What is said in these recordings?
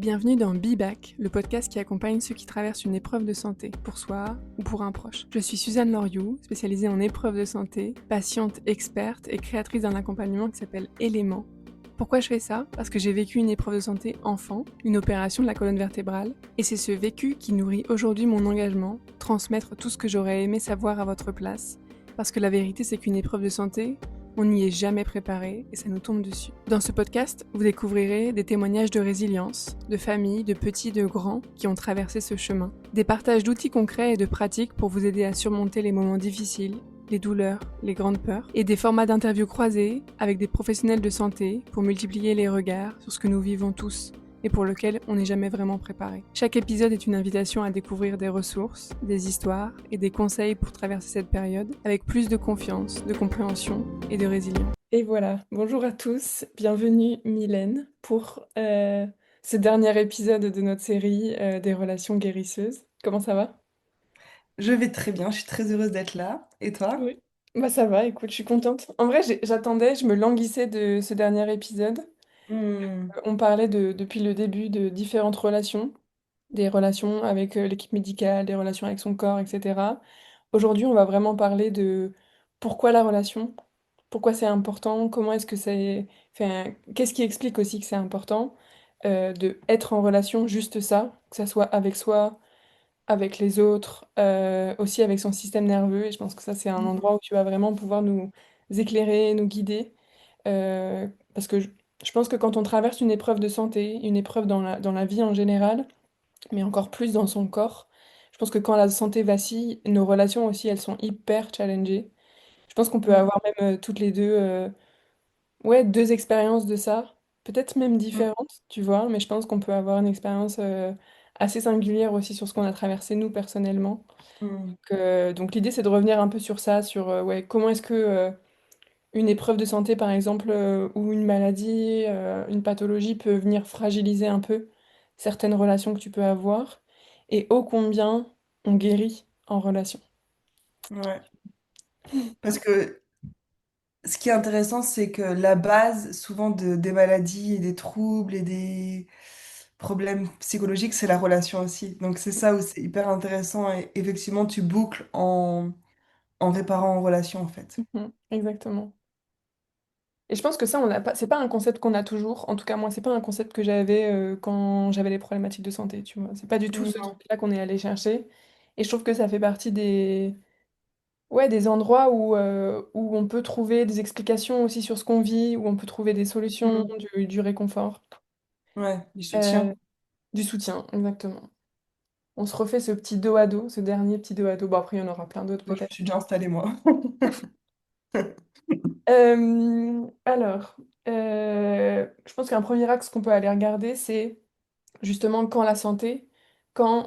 Bienvenue dans Be Back, le podcast qui accompagne ceux qui traversent une épreuve de santé, pour soi ou pour un proche. Je suis Suzanne Loriou, spécialisée en épreuves de santé, patiente experte et créatrice d'un accompagnement qui s'appelle Éléments. Pourquoi je fais ça? Parce que j'ai vécu une épreuve de santé enfant, une opération de la colonne vertébrale, et c'est ce vécu qui nourrit aujourd'hui mon engagement, transmettre tout ce que j'aurais aimé savoir à votre place, parce que la vérité c'est qu'une épreuve de santé, on n'y est jamais préparé et ça nous tombe dessus. Dans ce podcast, vous découvrirez des témoignages de résilience, de familles, de petits, de grands qui ont traversé ce chemin. Des partages d'outils concrets et de pratiques pour vous aider à surmonter les moments difficiles, les douleurs, les grandes peurs, et des formats d'interviews croisés avec des professionnels de santé pour multiplier les regards sur ce que nous vivons tous et pour lequel on n'est jamais vraiment préparé. Chaque épisode est une invitation à découvrir des ressources, des histoires et des conseils pour traverser cette période avec plus de confiance, de compréhension et de résilience. Et voilà, bonjour à tous, bienvenue Mylène pour ce dernier épisode de notre série des relations guérisseuses. Comment ça va? Je vais très bien, je suis très heureuse d'être là. Et toi? Oui. Bah ça va, écoute, je suis contente. En vrai, j'attendais, je me languissais de ce dernier épisode. Hmm. On parlait depuis le début de différentes relations, des relations avec l'équipe médicale, des relations avec son corps, etc. Aujourd'hui, on va vraiment parler de pourquoi la relation, pourquoi c'est important, comment est-ce que c'est, enfin, qu'est-ce qui explique aussi que c'est important de être en relation, juste ça, que ça soit avec soi, avec les autres, aussi avec son système nerveux. Et je pense que ça, c'est un endroit où tu vas vraiment pouvoir nous éclairer, nous guider. Parce que je pense que quand on traverse une épreuve de santé, une épreuve dans la vie en général, mais encore plus dans son corps, je pense que quand la santé vacille, nos relations aussi, elles sont hyper challengées. Je pense qu'on peut Hmm. avoir même toutes les deux, ouais, deux expériences de ça, peut-être même différentes, tu vois, mais je pense qu'on peut avoir une expérience assez singulière aussi sur ce qu'on a traversé nous personnellement. Hmm. Donc l'idée, c'est de revenir un peu sur ça, sur ouais, comment est-ce que une épreuve de santé, par exemple, ou une maladie, une pathologie peut venir fragiliser un peu certaines relations que tu peux avoir, et ô combien on guérit en relation. Ouais. Parce que ce qui est intéressant, c'est que la base, souvent, des maladies et des troubles et des problèmes psychologiques, c'est la relation aussi. Donc c'est ça où c'est hyper intéressant et effectivement, tu boucles en réparant en relation, en fait. Mhm, exactement. Et je pense que ça, on l'a pas, c'est pas un concept qu'on a toujours. En tout cas, moi, c'est pas un concept que j'avais quand j'avais les problématiques de santé, tu vois. C'est pas du tout ce Non. truc-là qu'on est allé chercher. Et je trouve que ça fait partie ouais, des endroits où on peut trouver des explications aussi sur ce qu'on vit, où on peut trouver des solutions, Hmm. du réconfort, Ouais, du euh, soutien. du soutien, exactement. On se refait ce petit dos à dos, ce dernier petit dos à dos. Bon, après, il y en aura plein d'autres Bon, je me peut-être. suis déjà installée, moi. Alors, je pense qu'un premier axe qu'on peut aller regarder, c'est justement quand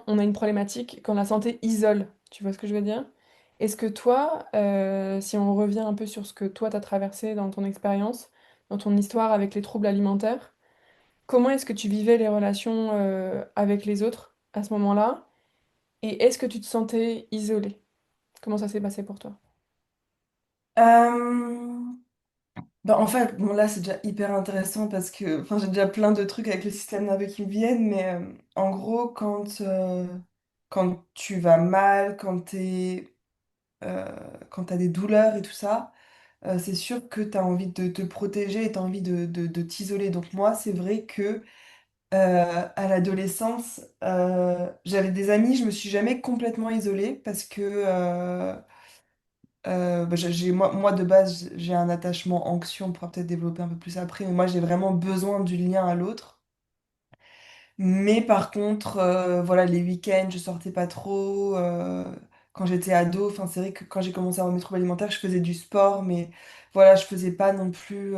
on a une problématique, quand la santé isole. Tu vois ce que je veux dire? Est-ce que toi, si on revient un peu sur ce que toi t'as traversé dans ton expérience, dans ton histoire avec les troubles alimentaires, comment est-ce que tu vivais les relations avec les autres à ce moment-là? Et est-ce que tu te sentais isolée? Comment ça s'est passé pour toi? Euh, Bah, en fait, bon là c'est déjà hyper intéressant parce que enfin, j'ai déjà plein de trucs avec le système nerveux qui me viennent, mais en gros quand tu vas mal, euh, quand t'as des douleurs et tout ça, c'est sûr que tu as envie de te protéger et tu as envie de t'isoler. Donc moi c'est vrai que à l'adolescence, j'avais des amis, je me suis jamais complètement isolée parce que bah, moi, de base, j'ai un attachement anxieux, on pourra peut-être développer un peu plus après, mais moi, j'ai vraiment besoin du lien à l'autre. Mais par contre, voilà, les week-ends, je sortais pas trop. Quand j'étais ado, enfin, c'est vrai que quand j'ai commencé à avoir mes troubles alimentaires, je faisais du sport, mais voilà, je faisais pas non plus.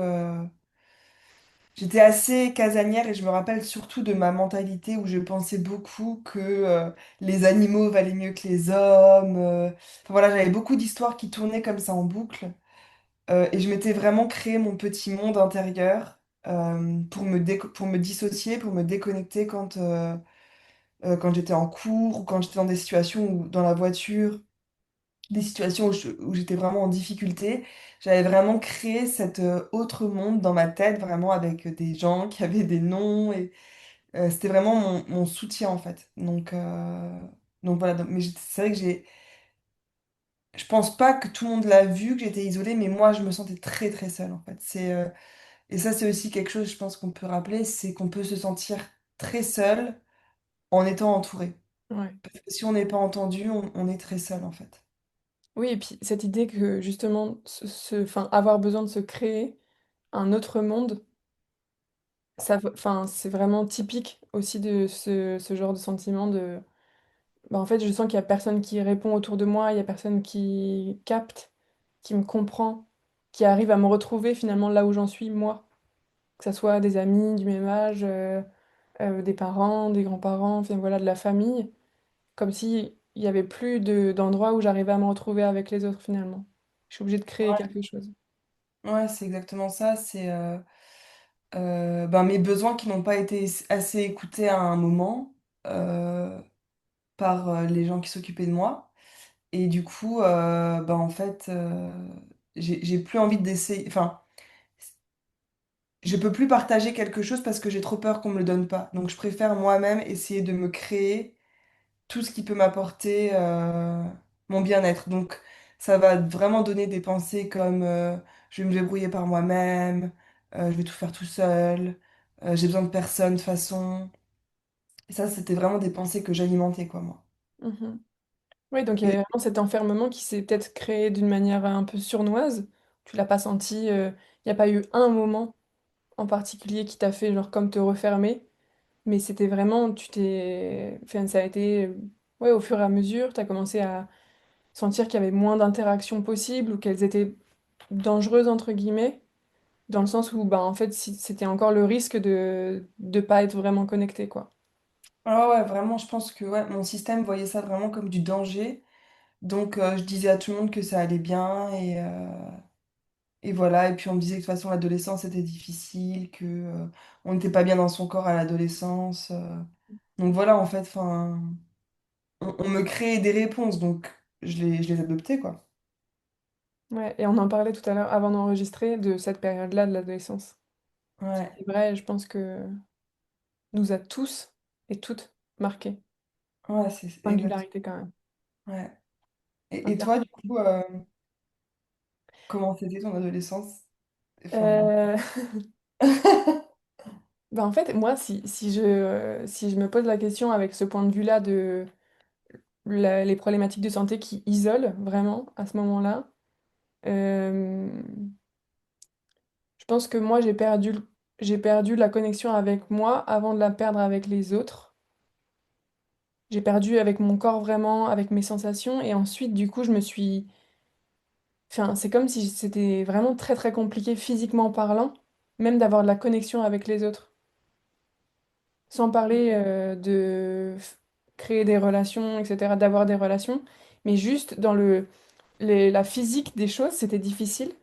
J'étais assez casanière et je me rappelle surtout de ma mentalité où je pensais beaucoup que les animaux valaient mieux que les hommes. Enfin, voilà, j'avais beaucoup d'histoires qui tournaient comme ça en boucle. Et je m'étais vraiment créé mon petit monde intérieur pour me dissocier, pour me déconnecter quand j'étais en cours ou quand j'étais dans des situations où, dans la voiture, des situations où j'étais vraiment en difficulté. J'avais vraiment créé cet autre monde dans ma tête, vraiment avec des gens qui avaient des noms C'était vraiment mon soutien en fait. Donc voilà, mais c'est vrai que je pense pas que tout le monde l'a vu, que j'étais isolée, mais moi je me sentais très très seule en fait. Et ça c'est aussi quelque chose, je pense qu'on peut rappeler, c'est qu'on peut se sentir très seul en étant entouré. Ouais. Parce que si on n'est pas entendu, on est très seul en fait. Oui, et puis cette idée que justement, enfin, avoir besoin de se créer un autre monde, enfin, c'est vraiment typique aussi de ce genre de sentiment de, bah, en fait, je sens qu'il y a personne qui répond autour de moi, il y a personne qui capte, qui me comprend, qui arrive à me retrouver finalement là où j'en suis, moi. Que ça soit des amis du même âge, des parents, des grands-parents, enfin voilà, de la famille. Comme si il y avait plus d'endroits où j'arrivais à me retrouver avec les autres finalement. Je suis obligée de créer quelque chose. Ouais, c'est exactement ça. Ben, mes besoins qui n'ont pas été assez écoutés à un moment euh, par les gens qui s'occupaient de moi. Et du coup, ben, en fait, j'ai plus envie d'essayer. Enfin, je peux plus partager quelque chose parce que j'ai trop peur qu'on me le donne pas. Donc, je préfère moi-même essayer de me créer tout ce qui peut m'apporter mon bien-être. Donc, ça va vraiment donner des pensées comme je vais me débrouiller par moi-même, je vais tout faire tout seul, j'ai besoin de personne de toute façon. Et ça, c'était vraiment des pensées que j'alimentais, quoi, moi. Mhm. Oui, donc il y avait Et vraiment cet enfermement qui s'est peut-être créé d'une manière un peu sournoise. Tu l'as pas senti, il n'y a pas eu un moment en particulier qui t'a fait genre comme te refermer, mais c'était vraiment, enfin, ça a été, ouais, au fur et à mesure, tu as commencé à sentir qu'il y avait moins d'interactions possibles ou qu'elles étaient dangereuses entre guillemets, dans le sens où, bah, en fait, c'était encore le risque de pas être vraiment connecté, quoi. ah ouais, vraiment, je pense que ouais, mon système voyait ça vraiment comme du danger. Donc, je disais à tout le monde que ça allait bien et voilà. Et puis, on me disait que de toute façon, l'adolescence était difficile, que on n'était pas bien dans son corps à l'adolescence. Donc voilà, en fait, enfin, on me créait des réponses, donc je les adoptais, quoi. Ouais, et on en parlait tout à l'heure avant d'enregistrer de cette période-là de l'adolescence. Ouais, C'est vrai, je pense que nous a tous et toutes marqués. ouais, c'est exact. Singularité quand même. Ouais. Et Inter- toi, du coup, comment c'était ton adolescence? Enfin... Euh, bah en fait, moi, si je me pose la question avec ce point de vue-là de les problématiques de santé qui isolent vraiment à ce moment-là, euh, je pense que moi, j'ai perdu la connexion avec moi avant de la perdre avec les autres. J'ai perdu avec mon corps vraiment, avec mes sensations, et ensuite, du coup, je me suis... Enfin, c'est comme si c'était vraiment très très compliqué physiquement parlant, même d'avoir de la connexion avec les autres. Sans parler créer des relations, etc., d'avoir des relations, mais juste dans la physique des choses, c'était difficile,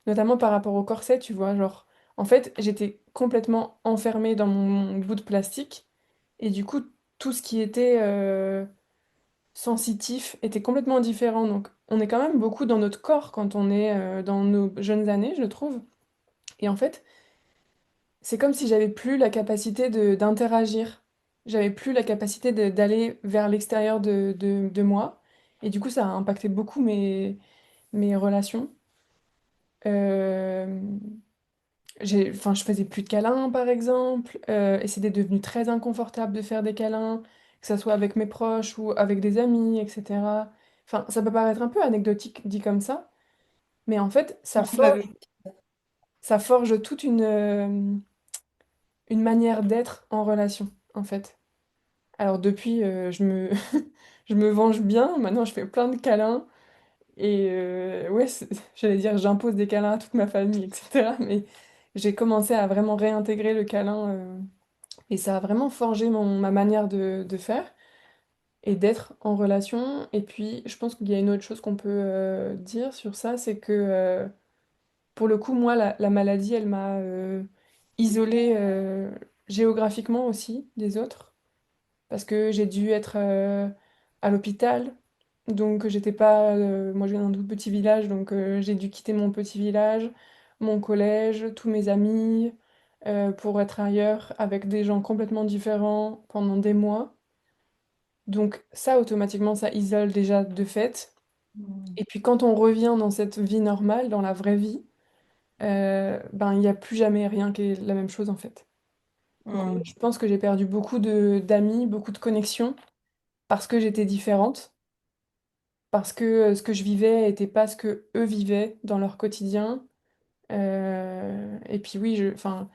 notamment par rapport au corset, tu vois, genre, en fait, j'étais complètement enfermée dans mon bout de plastique, et du coup, tout ce qui était sensitif était complètement différent, donc on est quand même beaucoup dans notre corps quand on est dans nos jeunes années, je trouve, et en fait, c'est comme si j'avais plus la capacité d'interagir. J'avais plus la capacité d'aller vers l'extérieur de moi. Et du coup, ça a impacté beaucoup mes relations. Euh, enfin, je faisais plus de câlins, par exemple. Et c'était devenu très inconfortable de faire des câlins, que ce soit avec mes proches ou avec des amis, etc. Enfin, ça peut paraître un peu anecdotique dit comme ça, mais en fait, ça forge toute une manière d'être en relation, en fait. Alors depuis, je me venge bien. Maintenant, je fais plein de câlins. Et ouais, j'allais dire, j'impose des câlins à toute ma famille, etc. Mais j'ai commencé à vraiment réintégrer le câlin. Et ça a vraiment forgé ma manière de faire et d'être en relation. Et puis, je pense qu'il y a une autre chose qu'on peut dire sur ça, c'est que pour le coup, moi, la maladie, elle m'a isolée géographiquement aussi des autres. Parce que j'ai dû être à l'hôpital. Donc j'étais pas... moi je viens d'un tout petit village, donc j'ai dû quitter mon petit village, mon collège, tous mes amis. pour être ailleurs avec des gens complètement différents pendant des mois. Donc ça, automatiquement, ça isole déjà de fait. Mm. Et puis quand on revient dans cette vie normale, dans la vraie vie, ben il n'y a plus jamais rien qui est la même chose en fait. Donc moi, Mm. je pense que j'ai perdu beaucoup de d'amis, beaucoup de connexions parce que j'étais différente, parce que ce que je vivais n'était pas ce que eux vivaient dans leur quotidien. Et puis oui, enfin,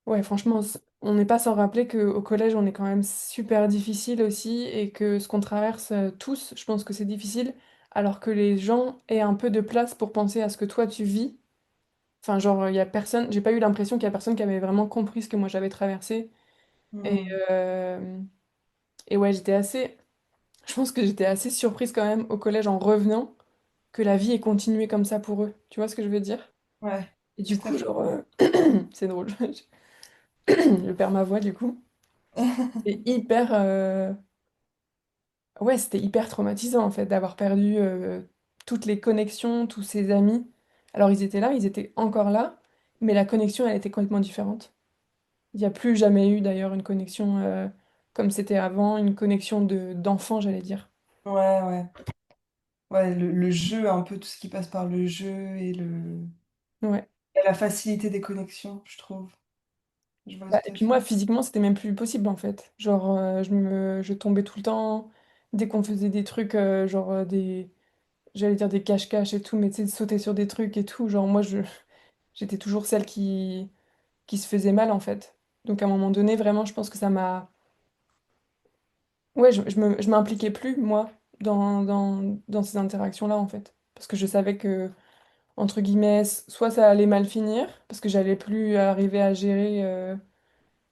ouais, franchement, on n'est pas sans rappeler qu'au collège, on est quand même super difficile aussi et que ce qu'on traverse tous, je pense que c'est difficile, alors que les gens aient un peu de place pour penser à ce que toi tu vis. Enfin, genre, il y a personne, j'ai pas eu l'impression qu'il y a personne qui avait vraiment compris ce que moi j'avais traversé. Et, Mm. euh, et ouais, je pense que j'étais assez surprise quand même au collège en revenant que la vie ait continué comme ça pour eux. Tu vois ce que je veux dire? Ouais, Et du tout à coup, fait. genre, c'est drôle, je perds ma voix du coup. Et hyper, ouais, c'était hyper traumatisant en fait d'avoir perdu toutes les connexions, tous ses amis. Alors ils étaient là, ils étaient encore là, mais la connexion, elle était complètement différente. Il n'y a plus jamais eu d'ailleurs une connexion comme c'était avant, une connexion de d'enfant, j'allais dire. Ouais, ouais. Ouais, le jeu, un peu tout ce qui passe par le jeu Ouais. et la facilité des connexions, je trouve. Je vois Bah, tout et à puis fait. moi, physiquement, c'était même plus possible en fait. Genre, je tombais tout le temps dès qu'on faisait des trucs, genre j'allais dire des cache-cache et tout, mais tu sais, de sauter sur des trucs et tout. Genre, j'étais toujours celle qui se faisait mal en fait. Donc à un moment donné, vraiment, je pense que ça m'a. Ouais, je m'impliquais plus, moi, dans ces interactions-là en fait. Parce que je savais que, entre guillemets, soit ça allait mal finir, parce que j'allais plus arriver à gérer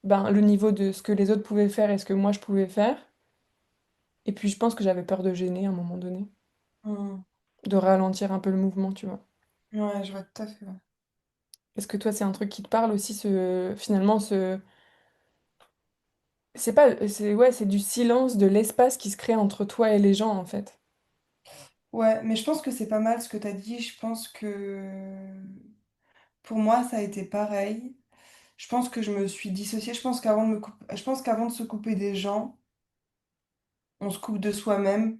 ben, le niveau de ce que les autres pouvaient faire et ce que moi je pouvais faire. Et puis je pense que j'avais peur de gêner à un moment donné, Mm. de ralentir un peu le mouvement, tu vois. Ouais, je vois tout à fait. Ouais. Est-ce que toi, c'est un truc qui te parle aussi, finalement, c'est pas, c'est ouais, c'est du silence, de l'espace qui se crée entre toi et les gens, en fait. Ouais, mais je pense que c'est pas mal ce que tu as dit. Je pense que pour moi, ça a été pareil. Je pense que je me suis dissociée. Je pense qu'avant de se couper des gens, on se coupe de soi-même.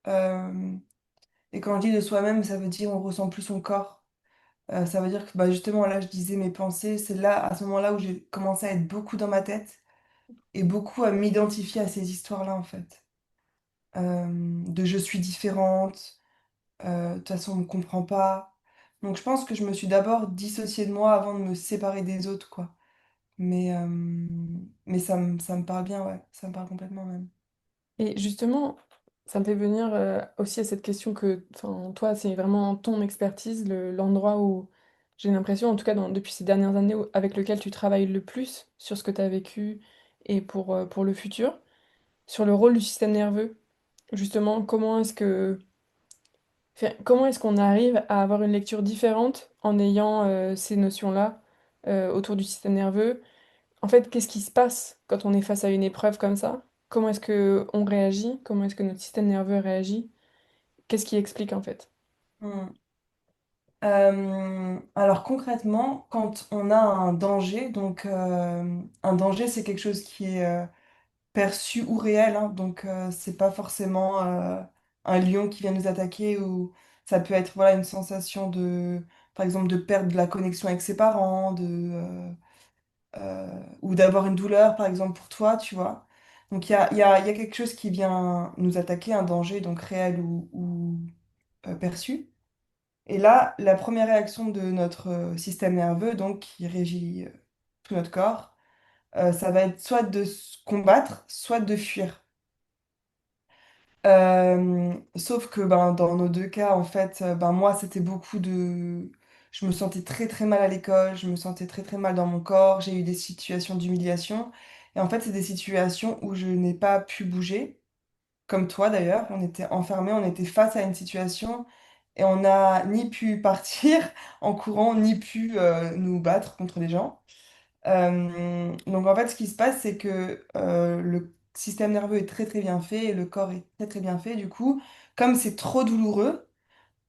Euh, Et quand je dis de soi-même, ça veut dire on ressent plus son corps. Ça veut dire que bah, justement, là, je disais mes pensées. C'est là, à ce moment-là, où j'ai commencé à être beaucoup dans ma tête et beaucoup à m'identifier à ces histoires-là, en fait. De je suis différente, de toute façon, on ne me comprend pas. Donc, je pense que je me suis d'abord dissociée de moi avant de me séparer des autres, quoi. Mais ça me parle bien, ouais. Ça me parle complètement, même. Et justement, ça me fait venir aussi à cette question que, enfin, toi, c'est vraiment ton expertise, l'endroit où j'ai l'impression, en tout cas depuis ces dernières années, avec lequel tu travailles le plus sur ce que tu as vécu et pour le futur, sur le rôle du système nerveux. Justement, comment est-ce qu'on arrive à avoir une lecture différente en ayant ces notions-là autour du système nerveux? En fait, qu'est-ce qui se passe quand on est face à une épreuve comme ça? Comment est-ce que on réagit? Comment est-ce que notre système nerveux réagit? Qu'est-ce qui explique en fait? Hmm. Alors concrètement, quand on a un danger, un danger c'est quelque chose qui est perçu ou réel, hein, c'est pas forcément un lion qui vient nous attaquer ou ça peut être voilà, une sensation par exemple, de perdre de la connexion avec ses parents, ou d'avoir une douleur par exemple pour toi, tu vois. Donc il y a quelque chose qui vient nous attaquer, un danger donc réel ou perçu. Et là, la première réaction de notre système nerveux, donc qui régit tout notre corps, ça va être soit de se combattre, soit de fuir. Sauf que ben, dans nos deux cas, en fait, ben, moi, c'était beaucoup de. Je me sentais très très mal à l'école, je me sentais très très mal dans mon corps, j'ai eu des situations d'humiliation. Et en fait, c'est des situations où je n'ai pas pu bouger, comme toi d'ailleurs. On était enfermés, on était face à une situation et on n'a ni pu partir en courant, ni pu nous battre contre les gens. Donc en fait, ce qui se passe, c'est que le système nerveux est très très bien fait et le corps est très très bien fait. Du coup, comme c'est trop douloureux,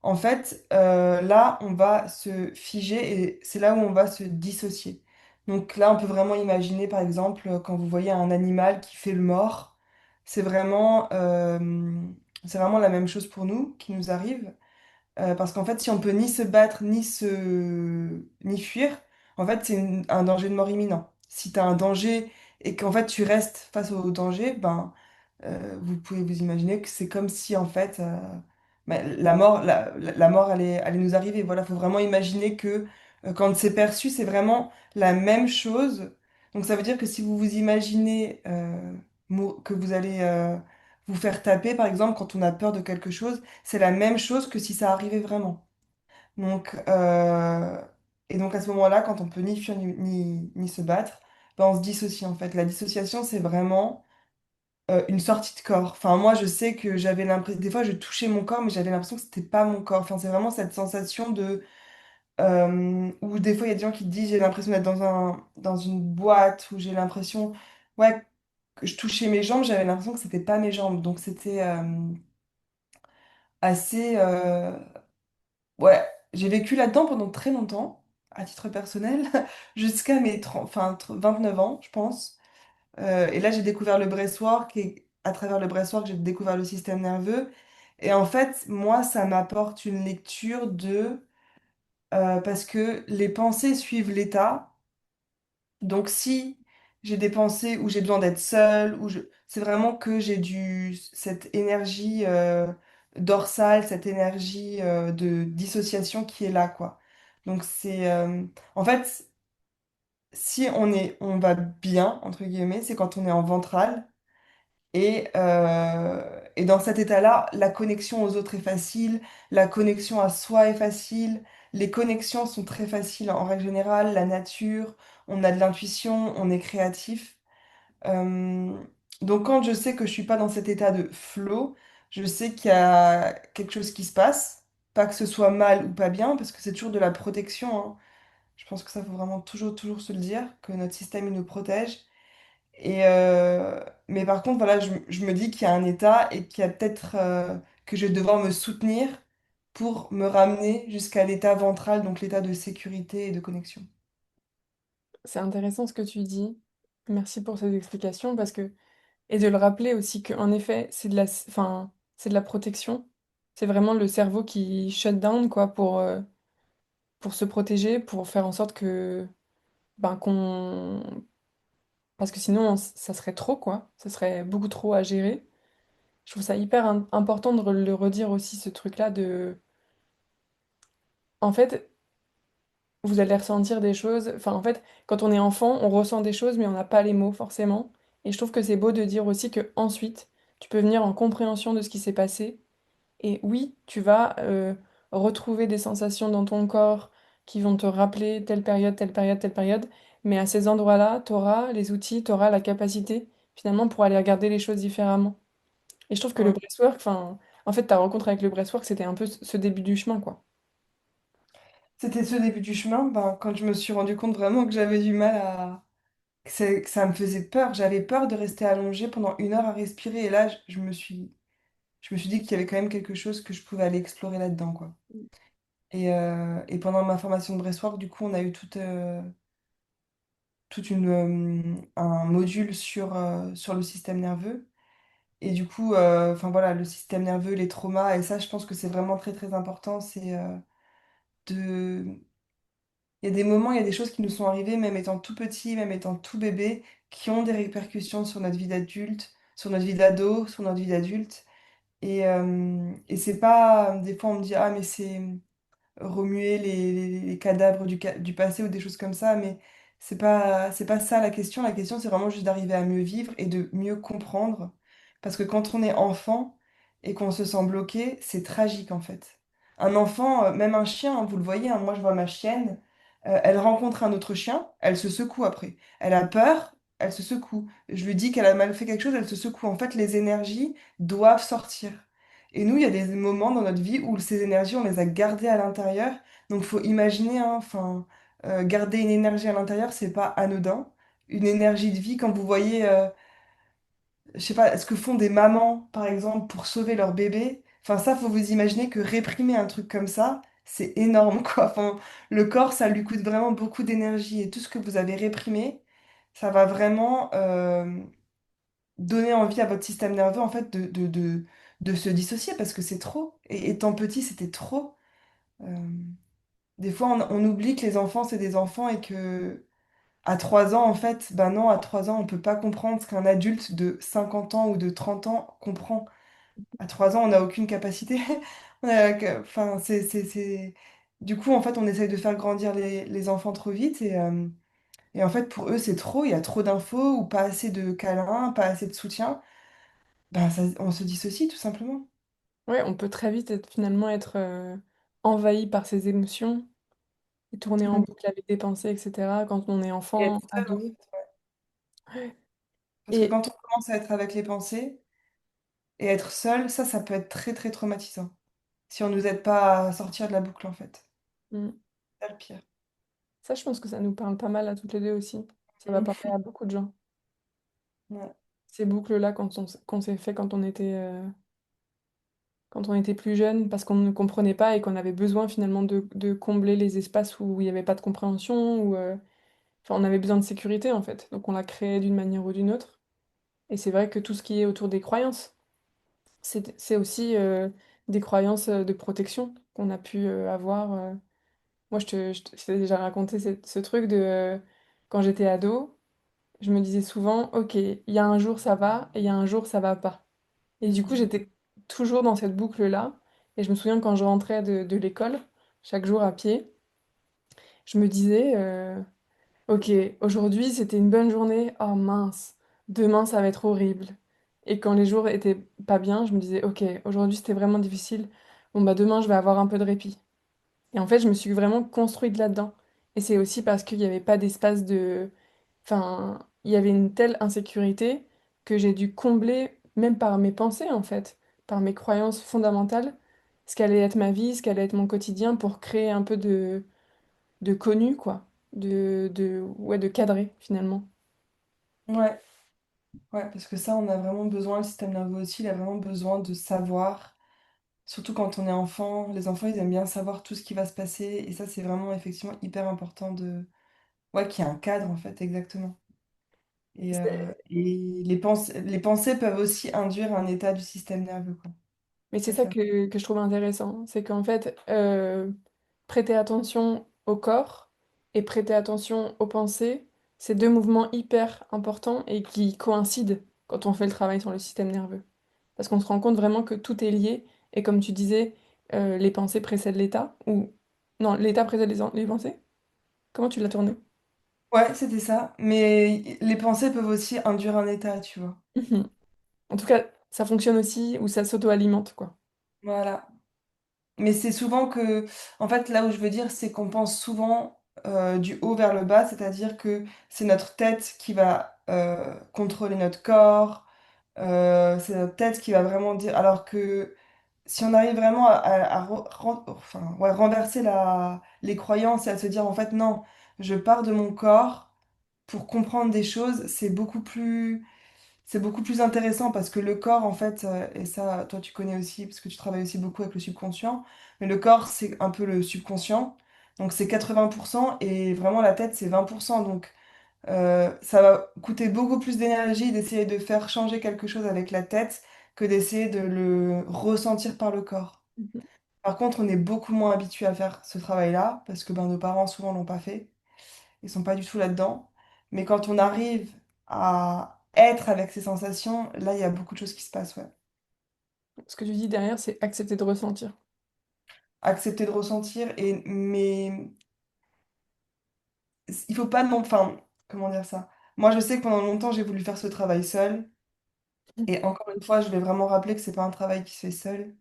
en fait, là, on va se figer et c'est là où on va se dissocier. Donc là, on peut vraiment imaginer, par exemple, quand vous voyez un animal qui fait le mort, c'est vraiment, euh, c'est vraiment la même chose pour nous qui nous arrive. Parce qu'en fait, si on peut ni se battre, ni fuir, en fait, c'est un danger de mort imminent. Si tu as un danger et qu'en fait tu restes face au danger, ben, vous pouvez vous imaginer que c'est comme si en fait ben, la mort allait nous arriver. Voilà, faut vraiment imaginer que quand c'est perçu, c'est vraiment la même chose. Donc ça veut dire que si vous vous imaginez que vous allez vous faire taper, par exemple, quand on a peur de quelque chose, c'est la même chose que si ça arrivait vraiment. Donc, et donc à ce moment-là, quand on peut ni fuir ni se battre, ben on se dissocie en fait. La dissociation, c'est vraiment une sortie de corps. Enfin, moi, je sais que j'avais l'impression, des fois, je touchais mon corps, mais j'avais l'impression que c'était pas mon corps. Enfin, c'est vraiment cette sensation de, où des fois, il y a des gens qui te disent, j'ai l'impression d'être dans une boîte, où j'ai l'impression, ouais, que je touchais mes jambes, j'avais l'impression que c'était pas mes jambes. Donc, c'était assez, ouais, j'ai vécu là-dedans pendant très longtemps, à titre personnel, jusqu'à mes 30, 29 ans, je pense. Et là, j'ai découvert le breathwork et à travers le breathwork, j'ai découvert le système nerveux. Et en fait, moi, ça m'apporte une lecture parce que les pensées suivent l'état. Donc, si j'ai des pensées où j'ai besoin d'être seule, c'est vraiment que j'ai cette énergie dorsale, cette énergie de dissociation qui est là, quoi. Donc, en fait, si on va bien, entre guillemets, c'est quand on est en ventral. Et dans cet état-là, la connexion aux autres est facile, la connexion à soi est facile, les connexions sont très faciles en règle générale, la nature, on a de l'intuition, on est créatif. Euh, donc quand je sais que je suis pas dans cet état de flow, je sais qu'il y a quelque chose qui se passe, pas que ce soit mal ou pas bien, parce que c'est toujours de la protection, hein. Je pense que ça faut vraiment toujours se le dire, que notre système il nous protège. Mais par contre, voilà, je me dis qu'il y a un état et qu'il y a peut-être que je vais devoir me soutenir pour me ramener jusqu'à l'état ventral, donc l'état de sécurité et de connexion. C'est intéressant ce que tu dis. Merci pour ces explications parce que et de le rappeler aussi qu'en effet, enfin, c'est de la protection. C'est vraiment le cerveau qui shut down quoi pour se protéger, pour faire en sorte que ben qu'on parce que sinon ça serait trop quoi, ça serait beaucoup trop à gérer. Je trouve ça hyper important de le redire aussi ce truc-là de en fait, vous allez ressentir des choses, enfin en fait, quand on est enfant, on ressent des choses mais on n'a pas les mots forcément. Et je trouve que c'est beau de dire aussi que ensuite, tu peux venir en compréhension de ce qui s'est passé. Et oui, tu vas retrouver des sensations dans ton corps qui vont te rappeler telle période, telle période, telle période. Mais à ces endroits-là, tu auras les outils, tu auras la capacité finalement pour aller regarder les choses différemment. Et je trouve que le Mm. breathwork, enfin, en fait, ta rencontre avec le breathwork, c'était un peu ce début du chemin, quoi. C'était ce début du chemin, ben, quand je me suis rendu compte vraiment que j'avais du mal que ça me faisait peur. J'avais peur de rester allongée pendant 1 heure à respirer. Et là, je me suis dit qu'il y avait quand même quelque chose que je pouvais aller explorer là-dedans, quoi. Et pendant ma formation de breathwork, du coup, on a eu un module sur le système nerveux. Et du coup, enfin voilà, le système nerveux, les traumas, et ça, je pense que c'est vraiment très important. De... Il y a des moments, il y a des choses qui nous sont arrivées, même étant tout petit, même étant tout bébé, qui ont des répercussions sur notre vie d'adulte, sur notre vie d'ado, sur notre vie d'adulte. Et c'est pas, des fois on me dit, ah mais c'est remuer les cadavres du passé ou des choses comme ça, mais c'est pas ça la question. La question, c'est vraiment juste d'arriver à mieux vivre et de mieux comprendre. Parce que quand on est enfant et qu'on se sent bloqué, c'est tragique en fait. Un enfant, même un chien, hein, vous le voyez, hein, moi je vois ma chienne, elle rencontre un autre chien, elle se secoue après. Elle a peur, elle se secoue. Je lui dis qu'elle a mal fait quelque chose, elle se secoue. En fait, les énergies doivent sortir. Et nous, il y a des moments dans notre vie où ces énergies, on les a gardées à l'intérieur. Donc, faut imaginer, hein, enfin, garder une énergie à l'intérieur, c'est pas anodin. Une énergie de vie, quand vous voyez, je sais pas, ce que font des mamans, par exemple, pour sauver leur bébé. Enfin, ça, faut vous imaginer que réprimer un truc comme ça, c'est énorme, quoi. Enfin, le corps, ça lui coûte vraiment beaucoup d'énergie et tout ce que vous avez réprimé, ça va vraiment donner envie à votre système nerveux, en fait, de se dissocier parce que c'est trop. Et étant petit, c'était trop. Euh, des fois, on oublie que les enfants, c'est des enfants et que à 3 ans, en fait, ben non, à 3 ans, on peut pas comprendre ce qu'un adulte de 50 ans ou de 30 ans comprend. À 3 ans, on n'a aucune capacité. Enfin, Du coup, en fait, on essaye de faire grandir les enfants trop vite et en fait, pour eux, c'est trop. Il y a trop d'infos ou pas assez de câlins, pas assez de soutien. Ben, on se dissocie tout simplement. Ouais, on peut très vite finalement être envahi par ses émotions et tourner en Mm. boucle avec des pensées, etc. quand on est Et enfant, être seul, en ado. fait. Ouais. Parce que Et quand on commence à être avec les pensées et être seul, ça peut être très, très traumatisant. Si on nous aide pas à sortir de la boucle, en fait. mm, C'est ça le pire. ça, je pense que ça nous parle pas mal à toutes les deux aussi. Ça va parler à beaucoup de gens. Ouais. Ces boucles-là qu'on s'est fait quand on était plus jeune, parce qu'on ne comprenait pas et qu'on avait besoin finalement de combler les espaces où il n'y avait pas de compréhension, ou enfin, on avait besoin de sécurité en fait. Donc on l'a créé d'une manière ou d'une autre. Et c'est vrai que tout ce qui est autour des croyances, c'est aussi des croyances de protection qu'on a pu avoir. Moi, je t'ai déjà raconté ce truc de quand j'étais ado, je me disais souvent, ok, il y a un jour ça va et il y a un jour ça va pas. Et du coup, j'étais toujours dans cette boucle-là. Et je me souviens quand je rentrais de l'école, chaque jour à pied, je me disais, ok, aujourd'hui c'était une bonne journée, oh mince, demain ça va être horrible. Et quand les jours étaient pas bien, je me disais, ok, aujourd'hui c'était vraiment difficile, bon bah demain je vais avoir un peu de répit. Et en fait, je me suis vraiment construite là-dedans. Et c'est aussi parce qu'il n'y avait pas d'espace de... Enfin, il y avait une telle insécurité que j'ai dû combler, même par mes pensées en fait, par mes croyances fondamentales, ce qu'allait être ma vie, ce qu'allait être mon quotidien pour créer un peu de connu, quoi. Ouais, de cadré, finalement. Ouais, ouais, parce que ça, on a vraiment besoin, le système nerveux aussi, il a vraiment besoin de savoir, surtout quand on est enfant. Les enfants, ils aiment bien savoir tout ce qui va se passer, et ça, c'est vraiment effectivement hyper important Ouais, qu'il y ait un cadre, en fait, exactement. Et les pensées peuvent aussi induire un état du système nerveux, quoi. Mais c'est Ça, ça ça. que je trouve intéressant, c'est qu'en fait, prêter attention au corps et prêter attention aux pensées, c'est deux mouvements hyper importants et qui coïncident quand on fait le travail sur le système nerveux. Parce qu'on se rend compte vraiment que tout est lié, et comme tu disais, les pensées précèdent l'état, ou... Non, l'état précède les pensées? Comment tu l'as tourné? Ouais, c'était ça. Mais les pensées peuvent aussi induire un état, tu vois. Mhm. En tout cas, ça fonctionne aussi, ou ça s'auto-alimente, quoi. Voilà. Mais c'est souvent que, en fait, là où je veux dire, c'est qu'on pense souvent du haut vers le bas, c'est-à-dire que c'est notre tête qui va contrôler notre corps, c'est notre tête qui va vraiment dire. Alors que si on arrive vraiment enfin, ouais, renverser les croyances et à se dire, en fait, non, je pars de mon corps pour comprendre des choses, c'est beaucoup plus intéressant parce que le corps, en fait, et ça, toi, tu connais aussi, parce que tu travailles aussi beaucoup avec le subconscient, mais le corps, c'est un peu le subconscient. Donc, c'est 80% et vraiment la tête, c'est 20%. Donc, ça va coûter beaucoup plus d'énergie d'essayer de faire changer quelque chose avec la tête que d'essayer de le ressentir par le corps. Mhm. Par contre, on est beaucoup moins habitué à faire ce travail-là parce que ben, nos parents, souvent, l'ont pas fait. Ils sont pas du tout là-dedans. Mais quand on arrive à être avec ces sensations, là, il y a beaucoup de choses qui se passent, ouais. Ce que tu dis derrière, c'est accepter de ressentir. Accepter de ressentir, mais il faut pas non... Enfin, comment dire ça? Moi, je sais que pendant longtemps, j'ai voulu faire ce travail seul. Et encore une fois, je vais vraiment rappeler que c'est pas un travail qui se fait seul.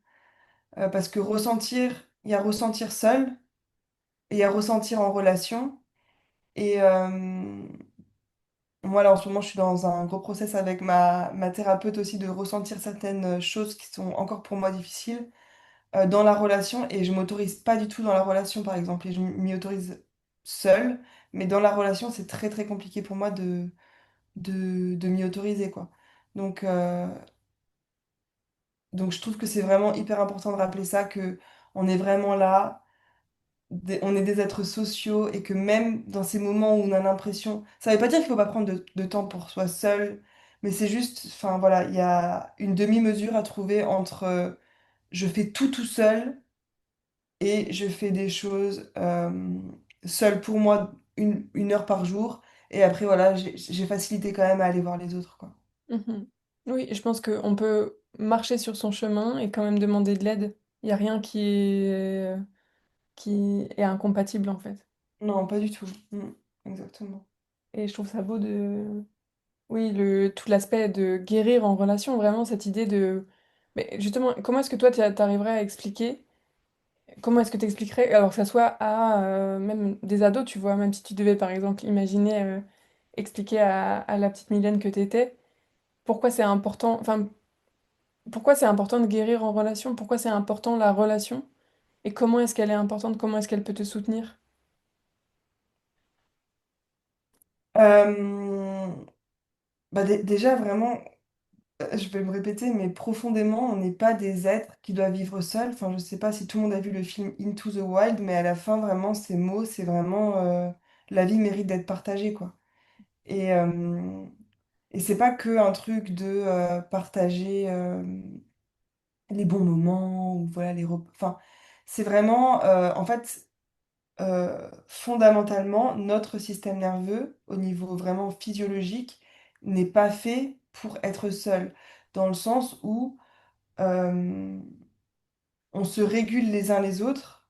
Parce que ressentir, il y a ressentir seul et il y a ressentir en relation. Et moi, là, en ce moment, je suis dans un gros process avec ma thérapeute aussi de ressentir certaines choses qui sont encore pour moi difficiles dans la relation et je m'autorise pas du tout dans la relation, par exemple, et je m'y autorise seule, mais dans la relation, c'est très très compliqué pour moi de m'y autoriser, quoi. Donc, euh, donc je trouve que c'est vraiment hyper important de rappeler ça, que on est vraiment là. on est des êtres sociaux et que même dans ces moments où on a l'impression, ça veut pas dire qu'il faut pas prendre de temps pour soi seul, mais c'est juste, enfin voilà, il y a une demi-mesure à trouver entre je fais tout seul et je fais des choses seul pour moi une heure par jour et après voilà, j'ai facilité quand même à aller voir les autres, quoi. Mhm. Oui, je pense qu'on peut marcher sur son chemin et quand même demander de l'aide. Il n'y a rien qui est incompatible en fait. Non, pas du tout. Exactement. Et je trouve ça beau de... Oui, tout l'aspect de guérir en relation, vraiment cette idée de... Mais justement, comment est-ce que toi, t'arriverais à expliquer? Comment est-ce que tu expliquerais, alors que ça soit à même des ados, tu vois, même si tu devais par exemple imaginer expliquer à la petite Mylène que t'étais, pourquoi c'est important, enfin, pourquoi c'est important de guérir en relation, pourquoi c'est important la relation, et comment est-ce qu'elle est importante, comment est-ce qu'elle peut te soutenir? Euh, déjà, vraiment, je vais me répéter, mais profondément, on n'est pas des êtres qui doivent vivre seuls. Enfin, je sais pas si tout le monde a vu le film Into the Wild, mais à la fin, vraiment, ces mots, c'est vraiment la vie mérite d'être partagée, quoi. Et, euh, et c'est pas que un truc de partager les bons moments ou voilà Enfin, c'est vraiment, en fait, fondamentalement, notre système nerveux, au niveau vraiment physiologique, n'est pas fait pour être seul, dans le sens où euh, on se régule les uns les autres.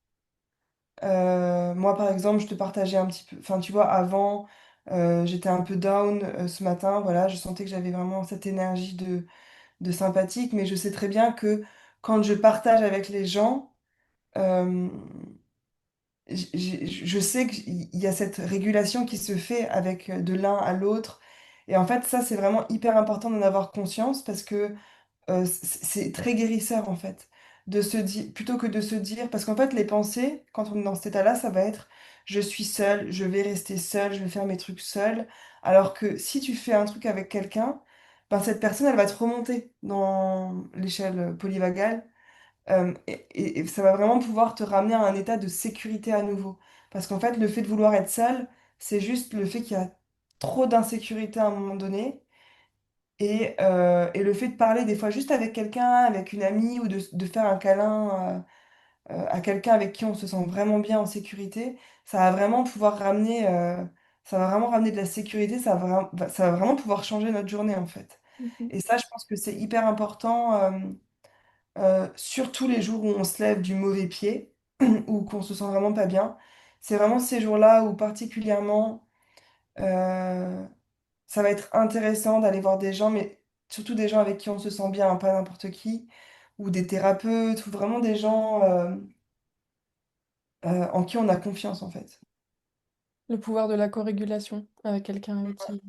Moi, par exemple, je te partageais un petit peu, enfin, tu vois, avant, j'étais un peu down ce matin, voilà, je sentais que j'avais vraiment cette énergie de sympathique, mais je sais très bien que quand je partage avec les gens, euh, je sais qu'il y a cette régulation qui se fait avec de l'un à l'autre. Et en fait, ça, c'est vraiment hyper important d'en avoir conscience parce que c'est très guérisseur, en fait. De se dire, plutôt que de se dire, parce qu'en fait, les pensées, quand on est dans cet état-là, ça va être, je suis seule, je vais rester seule, je vais faire mes trucs seule. Alors que si tu fais un truc avec quelqu'un, ben, cette personne, elle va te remonter dans l'échelle polyvagale. Et ça va vraiment pouvoir te ramener à un état de sécurité à nouveau. Parce qu'en fait, le fait de vouloir être seul, c'est juste le fait qu'il y a trop d'insécurité à un moment donné. Et le fait de parler des fois juste avec quelqu'un, avec une amie, ou de faire un câlin à quelqu'un avec qui on se sent vraiment bien en sécurité, ça va vraiment pouvoir ramener, ça va vraiment ramener de la sécurité, ça va vraiment pouvoir changer notre journée en fait. Mhm. Et ça, je pense que c'est hyper important. Surtout les jours où on se lève du mauvais pied ou qu'on se sent vraiment pas bien. C'est vraiment ces jours-là où particulièrement euh, ça va être intéressant d'aller voir des gens, mais surtout des gens avec qui on se sent bien, hein, pas n'importe qui, ou des thérapeutes, ou vraiment des gens en qui on a confiance en fait. Le pouvoir de la co-régulation avec quelqu'un avec qui...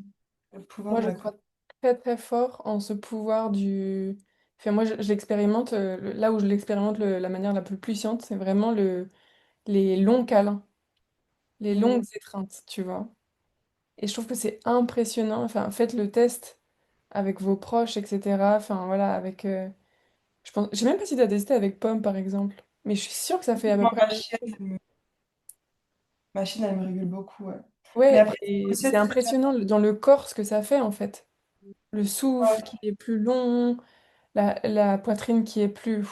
Le pouvoir Moi, de je la crois très très fort en ce pouvoir du... Enfin, moi, je l'expérimente, là où je l'expérimente la manière la plus puissante, c'est vraiment les longs câlins, les longues Mm. étreintes, tu vois. Et je trouve que c'est impressionnant. Enfin, faites le test avec vos proches, etc. Enfin, voilà, avec... je pense... Je sais même pas si t'as testé avec Pomme, par exemple. Mais je suis sûre que ça fait à peu Moi, près la même chose. ma chienne, elle me régule beaucoup, ouais. Mais Ouais, après, c'est et aussi c'est être très bien. impressionnant dans le corps ce que ça fait, en fait. Le souffle qui est plus long, la poitrine qui est plus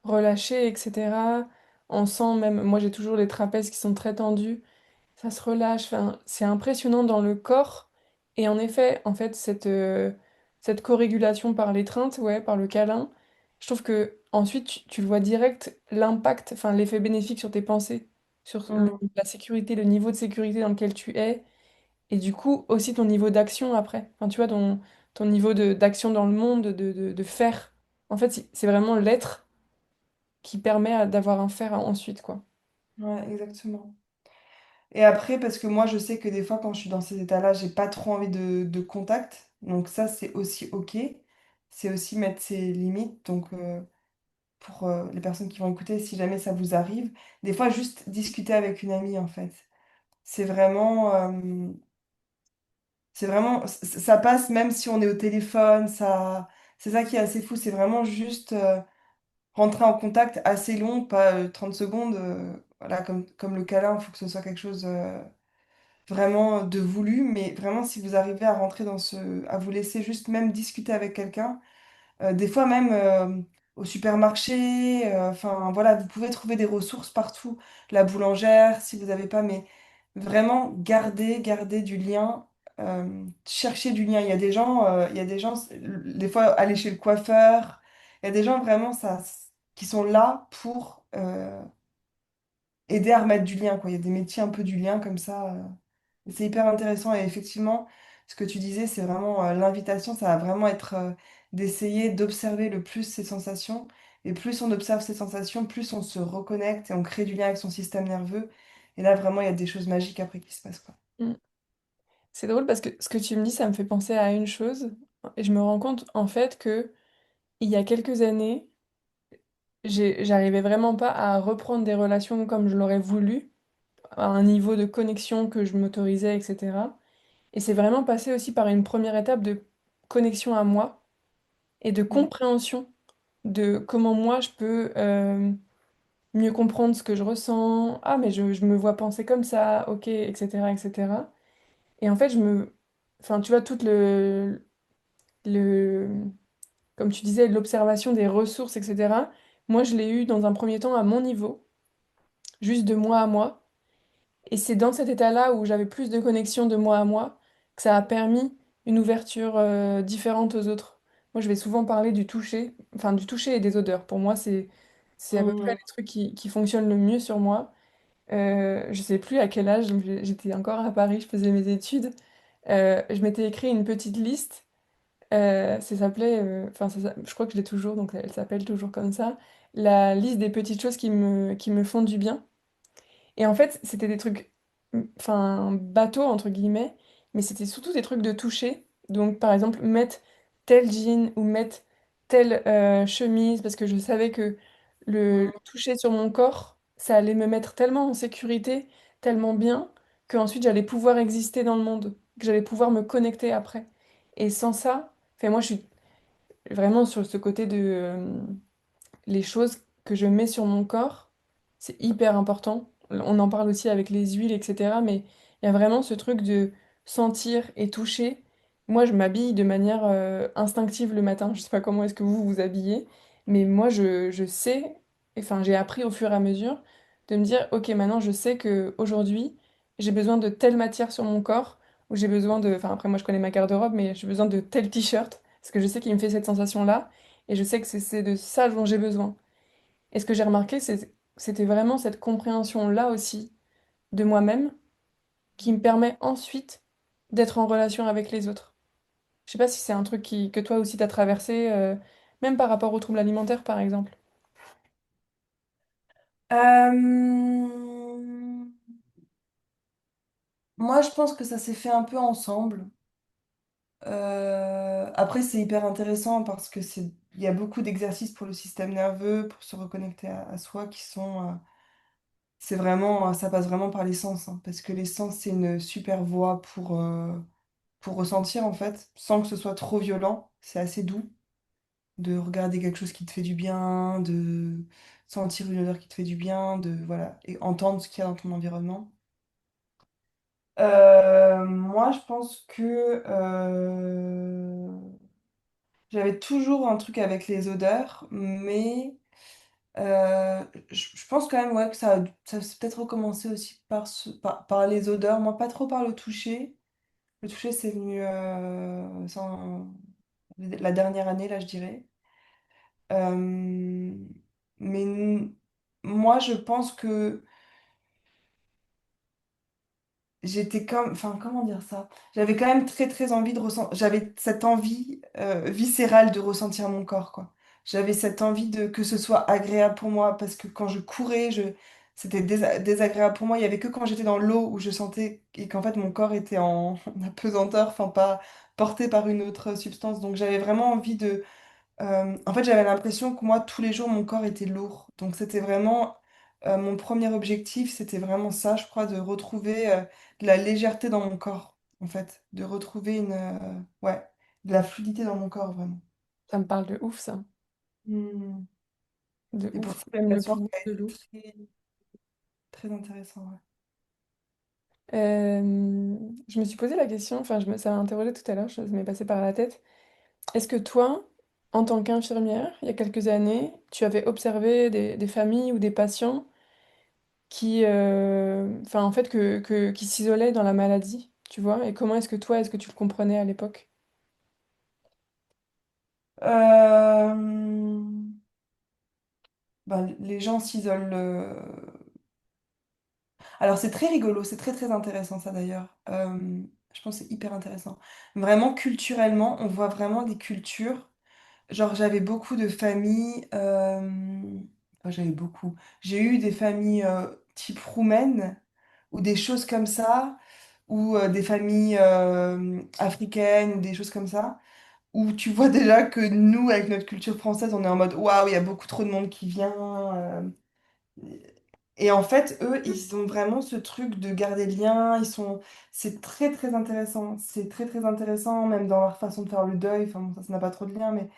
relâchée, etc. On sent même, moi j'ai toujours les trapèzes qui sont très tendus, ça se relâche, enfin, c'est impressionnant dans le corps. Et en effet, en fait, cette co-régulation par l'étreinte, ouais, par le câlin, je trouve que ensuite tu le vois direct, l'impact, enfin l'effet bénéfique sur tes pensées, sur Mm. la sécurité, le niveau de sécurité dans lequel tu es. Et du coup, aussi ton niveau d'action après. Enfin, tu vois, ton niveau d'action dans le monde, de faire. En fait, c'est vraiment l'être qui permet d'avoir un faire ensuite, quoi. Ouais, exactement. Et après, parce que moi, je sais que des fois, quand je suis dans ces états-là, j'ai pas trop envie de contact. Donc ça, c'est aussi OK. C'est aussi mettre ses limites. Donc pour les personnes qui vont écouter, si jamais ça vous arrive, des fois, juste discuter avec une amie, en fait. C'est vraiment, ça passe même si on est au téléphone. C'est ça qui est assez fou. C'est vraiment juste rentrer en contact assez long, pas 30 secondes. voilà, comme le câlin, il faut que ce soit quelque chose vraiment de voulu, mais vraiment si vous arrivez à rentrer à vous laisser juste même discuter avec quelqu'un, des fois même au supermarché, enfin voilà, vous pouvez trouver des ressources partout, la boulangère si vous n'avez pas, mais vraiment garder du lien, chercher du lien. Il y a des gens, des fois aller chez le coiffeur, il y a des gens vraiment qui sont là pour aider à remettre du lien, quoi. Il y a des métiers un peu du lien comme ça. C'est hyper intéressant et effectivement, ce que tu disais, c'est vraiment l'invitation, ça va vraiment être d'essayer d'observer le plus ses sensations. Et plus on observe ses sensations, plus on se reconnecte et on crée du lien avec son système nerveux. Et là, vraiment, il y a des choses magiques après qui se passent, quoi. Mm. C'est drôle parce que ce que tu me dis, ça me fait penser à une chose. Et je me rends compte en fait que il y a quelques années, j'arrivais vraiment pas à reprendre des relations comme je l'aurais voulu, à un niveau de connexion que je m'autorisais, etc. Et c'est vraiment passé aussi par une première étape de connexion à moi et de Mm. compréhension de comment moi je peux mieux comprendre ce que je ressens. Ah, mais je me vois penser comme ça, ok, etc., etc. Et cetera. Et en fait, enfin, tu vois, le, comme tu disais, l'observation des ressources, etc. Moi, je l'ai eu dans un premier temps à mon niveau, juste de moi à moi. Et c'est dans cet état-là où j'avais plus de connexion de moi à moi que ça a permis une ouverture différente aux autres. Moi, je vais souvent parler du toucher, enfin du toucher et des odeurs. Pour moi, c'est à peu près Mm. les trucs qui fonctionnent le mieux sur moi. Je sais plus à quel âge, donc j'étais encore à Paris, je faisais mes études. Je m'étais écrit une petite liste. Ça s'appelait, enfin, je crois que je l'ai toujours, donc elle s'appelle toujours comme ça. La liste des petites choses qui me font du bien. Et en fait, c'était des trucs, enfin, bateaux, entre guillemets, mais c'était surtout des trucs de toucher. Donc, par exemple, mettre tel jean ou mettre telle chemise, parce que je savais que le toucher sur mon corps, ça allait me mettre tellement en sécurité, tellement bien, qu'ensuite j'allais pouvoir exister dans le monde, que j'allais pouvoir me connecter après. Et sans ça, enfin, moi, je suis vraiment sur ce côté de les choses que je mets sur mon corps, c'est hyper important. On en parle aussi avec les huiles, etc. Mais il y a vraiment ce truc de sentir et toucher. Moi, je m'habille de manière instinctive le matin. Je sais pas comment est-ce que vous vous habillez, mais moi, je sais, enfin, j'ai appris au fur et à mesure de me dire, ok, maintenant, je sais que aujourd'hui, j'ai besoin de telle matière sur mon corps, ou j'ai besoin de, enfin, après, moi, je connais ma garde-robe, mais j'ai besoin de tel t-shirt, parce que je sais qu'il me fait cette sensation-là. Et je sais que c'est de ça dont j'ai besoin. Et ce que j'ai remarqué, c'était vraiment cette compréhension-là aussi de moi-même qui me permet ensuite d'être en relation avec les autres. Je sais pas si c'est un truc que toi aussi t'as traversé, même par rapport aux troubles alimentaires par exemple. Euh, Moi, je pense que ça s'est fait un peu ensemble. Après, c'est hyper intéressant parce que il y a beaucoup d'exercices pour le système nerveux, pour se reconnecter à soi qui sont, c'est vraiment, ça passe vraiment par les sens, hein, parce que les sens, c'est une super voie pour ressentir en fait, sans que ce soit trop violent. C'est assez doux de regarder quelque chose qui te fait du bien, de sentir une odeur qui te fait du bien, de voilà, et entendre ce qu'il y a dans ton environnement. Moi, je pense que j'avais toujours un truc avec les odeurs, mais je pense quand même ouais, que ça s'est peut-être recommencé aussi par les odeurs. Moi, pas trop par le toucher. Le toucher, c'est venu la dernière année, là, je dirais. Euh, mais moi, je pense que j'étais comme, enfin, comment dire ça? J'avais quand même très très envie de ressentir, j'avais cette envie viscérale de ressentir mon corps, quoi. J'avais cette envie de que ce soit agréable pour moi parce que quand je courais, c'était désagréable pour moi. Il y avait que quand j'étais dans l'eau où je sentais et qu'en fait mon corps était en, en apesanteur, enfin pas porté par une autre substance. Donc j'avais vraiment envie en fait, j'avais l'impression que moi, tous les jours, mon corps était lourd. Donc, c'était vraiment mon premier objectif, c'était vraiment ça, je crois, de retrouver de la légèreté dans mon corps, en fait, de retrouver ouais, de la fluidité dans mon corps, vraiment. Ça me parle de ouf ça. Hmm. De Et pour ouf. toi, J'aime la le suite pouvoir a de été l'eau. très... très intéressant. Ouais. Je me suis posé la question, enfin, ça m'a interrogée tout à l'heure, ça m'est passé par la tête. Est-ce que toi, en tant qu'infirmière, il y a quelques années, tu avais observé des familles ou des patients qui, enfin, en fait, qui s'isolaient dans la maladie, tu vois? Et comment est-ce que tu le comprenais à l'époque? Euh, ben, les gens s'isolent. Alors c'est très rigolo, c'est très très intéressant ça d'ailleurs. Je pense que c'est hyper intéressant. Vraiment culturellement, on voit vraiment des cultures. Genre j'avais beaucoup de familles. Enfin, j'avais beaucoup. J'ai eu des familles type roumaines ou des choses comme ça, ou des familles africaines ou des choses comme ça, où tu vois déjà que nous, avec notre culture française, on est en mode waouh, il y a beaucoup trop de monde qui vient. Et en fait, eux, ils ont vraiment ce truc de garder le lien. C'est très très intéressant. C'est très très intéressant, même dans leur façon de faire le deuil. Enfin, bon, ça n'a pas trop de lien, mais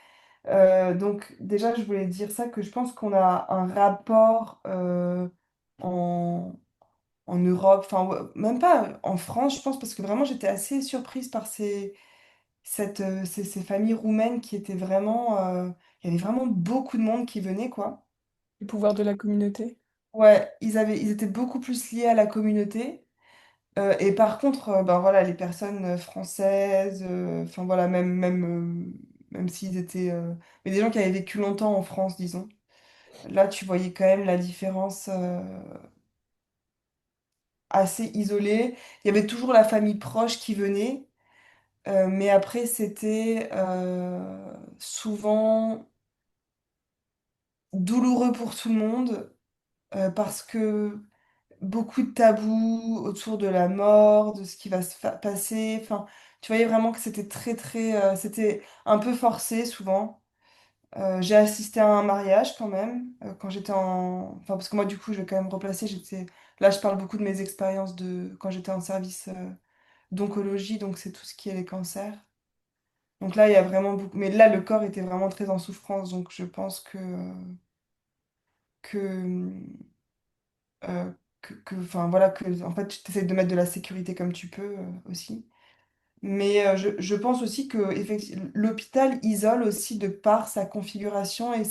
donc déjà, je voulais dire ça que je pense qu'on a un rapport en, en Europe, enfin ouais, même pas en France, je pense, parce que vraiment j'étais assez surprise par ces familles roumaines qui étaient vraiment, il y avait vraiment beaucoup de monde qui venait, quoi. Le pouvoir de la communauté? Ouais, ils étaient beaucoup plus liés à la communauté. Et par contre, ben voilà, les personnes françaises, enfin voilà, même s'ils étaient, mais des gens qui avaient vécu longtemps en France, disons. Là, tu voyais quand même la différence assez isolée. Il y avait toujours la famille proche qui venait, mais après, c'était souvent douloureux pour tout le monde parce que beaucoup de tabous autour de la mort, de ce qui va passer. Enfin, tu voyais vraiment que c'était très, très, c'était un peu forcé souvent. J'ai assisté à un mariage quand même, quand j'étais en... Enfin, parce que moi, du coup, je vais quand même replacer, j'étais... Là, je parle beaucoup de mes expériences de quand j'étais en service d'oncologie, donc c'est tout ce qui est les cancers. Donc là, il y a vraiment beaucoup... Mais là, le corps était vraiment très en souffrance, donc je pense que, enfin, voilà, en fait, tu essaies de mettre de la sécurité comme tu peux aussi. Mais je pense aussi que l'hôpital isole aussi de par sa configuration et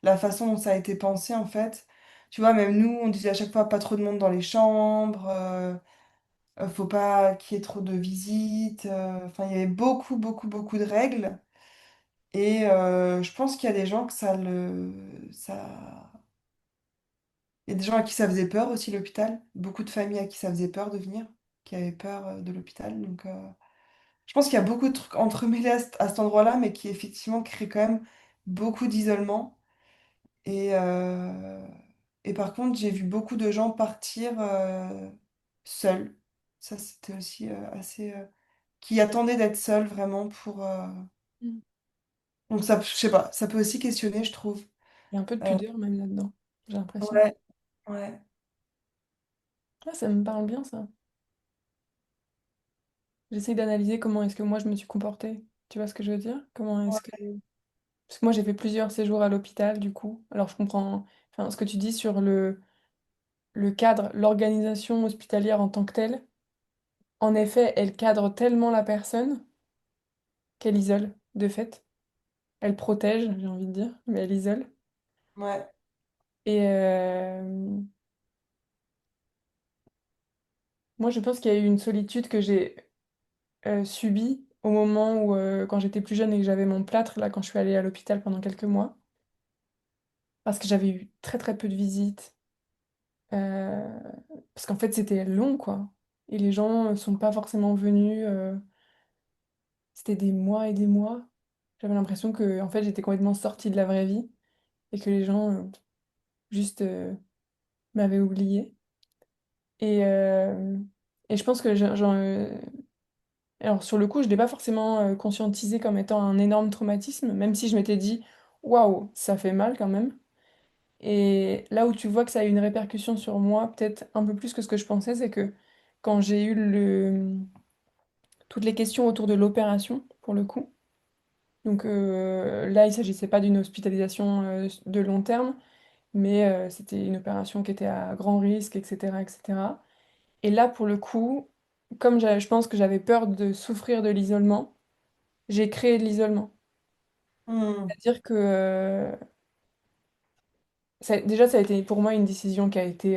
la façon dont ça a été pensé en fait. Tu vois, même nous, on disait à chaque fois pas trop de monde dans les chambres, faut pas qu'il y ait trop de visites. Enfin, il y avait beaucoup, beaucoup, beaucoup de règles. Et je pense qu'il y a des gens que il y a des gens à qui ça faisait peur aussi l'hôpital. Beaucoup de familles à qui ça faisait peur de venir, qui avaient peur de l'hôpital. Donc, je pense qu'il y a beaucoup de trucs entremêlés à cet endroit-là, mais qui effectivement créent quand même beaucoup d'isolement. Et, euh, et par contre, j'ai vu beaucoup de gens partir seuls. Ça, c'était aussi assez... qui attendaient d'être seuls vraiment pour... Mm. Donc ça, je sais pas, ça peut aussi questionner, je trouve. Il y a un peu de Euh, pudeur même là-dedans, j'ai l'impression. ouais, ouais, Ah, ça me parle bien ça. J'essaye d'analyser comment est-ce que moi je me suis comportée. Tu vois ce que je veux dire? Comment est-ce que... ouais, Parce que moi j'ai fait plusieurs séjours à l'hôpital du coup. Alors je comprends enfin, ce que tu dis sur le cadre, l'organisation hospitalière en tant que telle. En effet, elle cadre tellement la personne qu'elle isole, de fait. Elle protège, j'ai envie de dire, mais elle isole. ouais, Et moi je pense qu'il y a eu une solitude que j'ai subie au moment où, quand j'étais plus jeune et que j'avais mon plâtre, là, quand je suis allée à l'hôpital pendant quelques mois. Parce que j'avais eu très très peu de visites. euh, Parce qu'en fait, c'était long, quoi. Et les gens sont pas forcément venus. C'était des mois et des mois. J'avais l'impression que, en fait, j'étais complètement sortie de la vraie vie et que les gens juste m'avaient oubliée. Et, euh, et je pense que alors sur le coup, je l'ai pas forcément conscientisé comme étant un énorme traumatisme, même si je m'étais dit, waouh, ça fait mal quand même. Et là où tu vois que ça a eu une répercussion sur moi, peut-être un peu plus que ce que je pensais, c'est que quand j'ai eu toutes les questions autour de l'opération, pour le coup, donc là, il ne s'agissait pas d'une hospitalisation de long terme, mais c'était une opération qui était à grand risque, etc., etc. Et là, pour le coup, comme je pense que j'avais peur de souffrir de l'isolement, j'ai créé de l'isolement. Hmm. C'est-à-dire que déjà, ça a été pour moi une décision qui a été...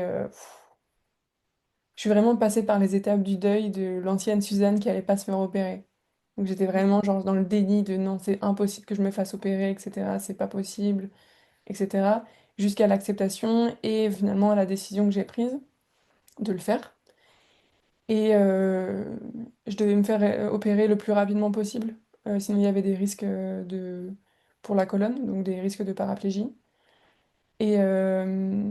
je suis vraiment passée par les étapes du deuil de l'ancienne Suzanne qui allait pas se faire opérer. Donc j'étais vraiment genre dans le déni de non, c'est impossible que je me fasse opérer, etc. C'est pas possible, etc. Jusqu'à l'acceptation et finalement à la décision que j'ai prise de le faire. Et je devais me faire opérer le plus rapidement possible. Sinon il y avait des risques pour la colonne, donc des risques de paraplégie. Et, euh,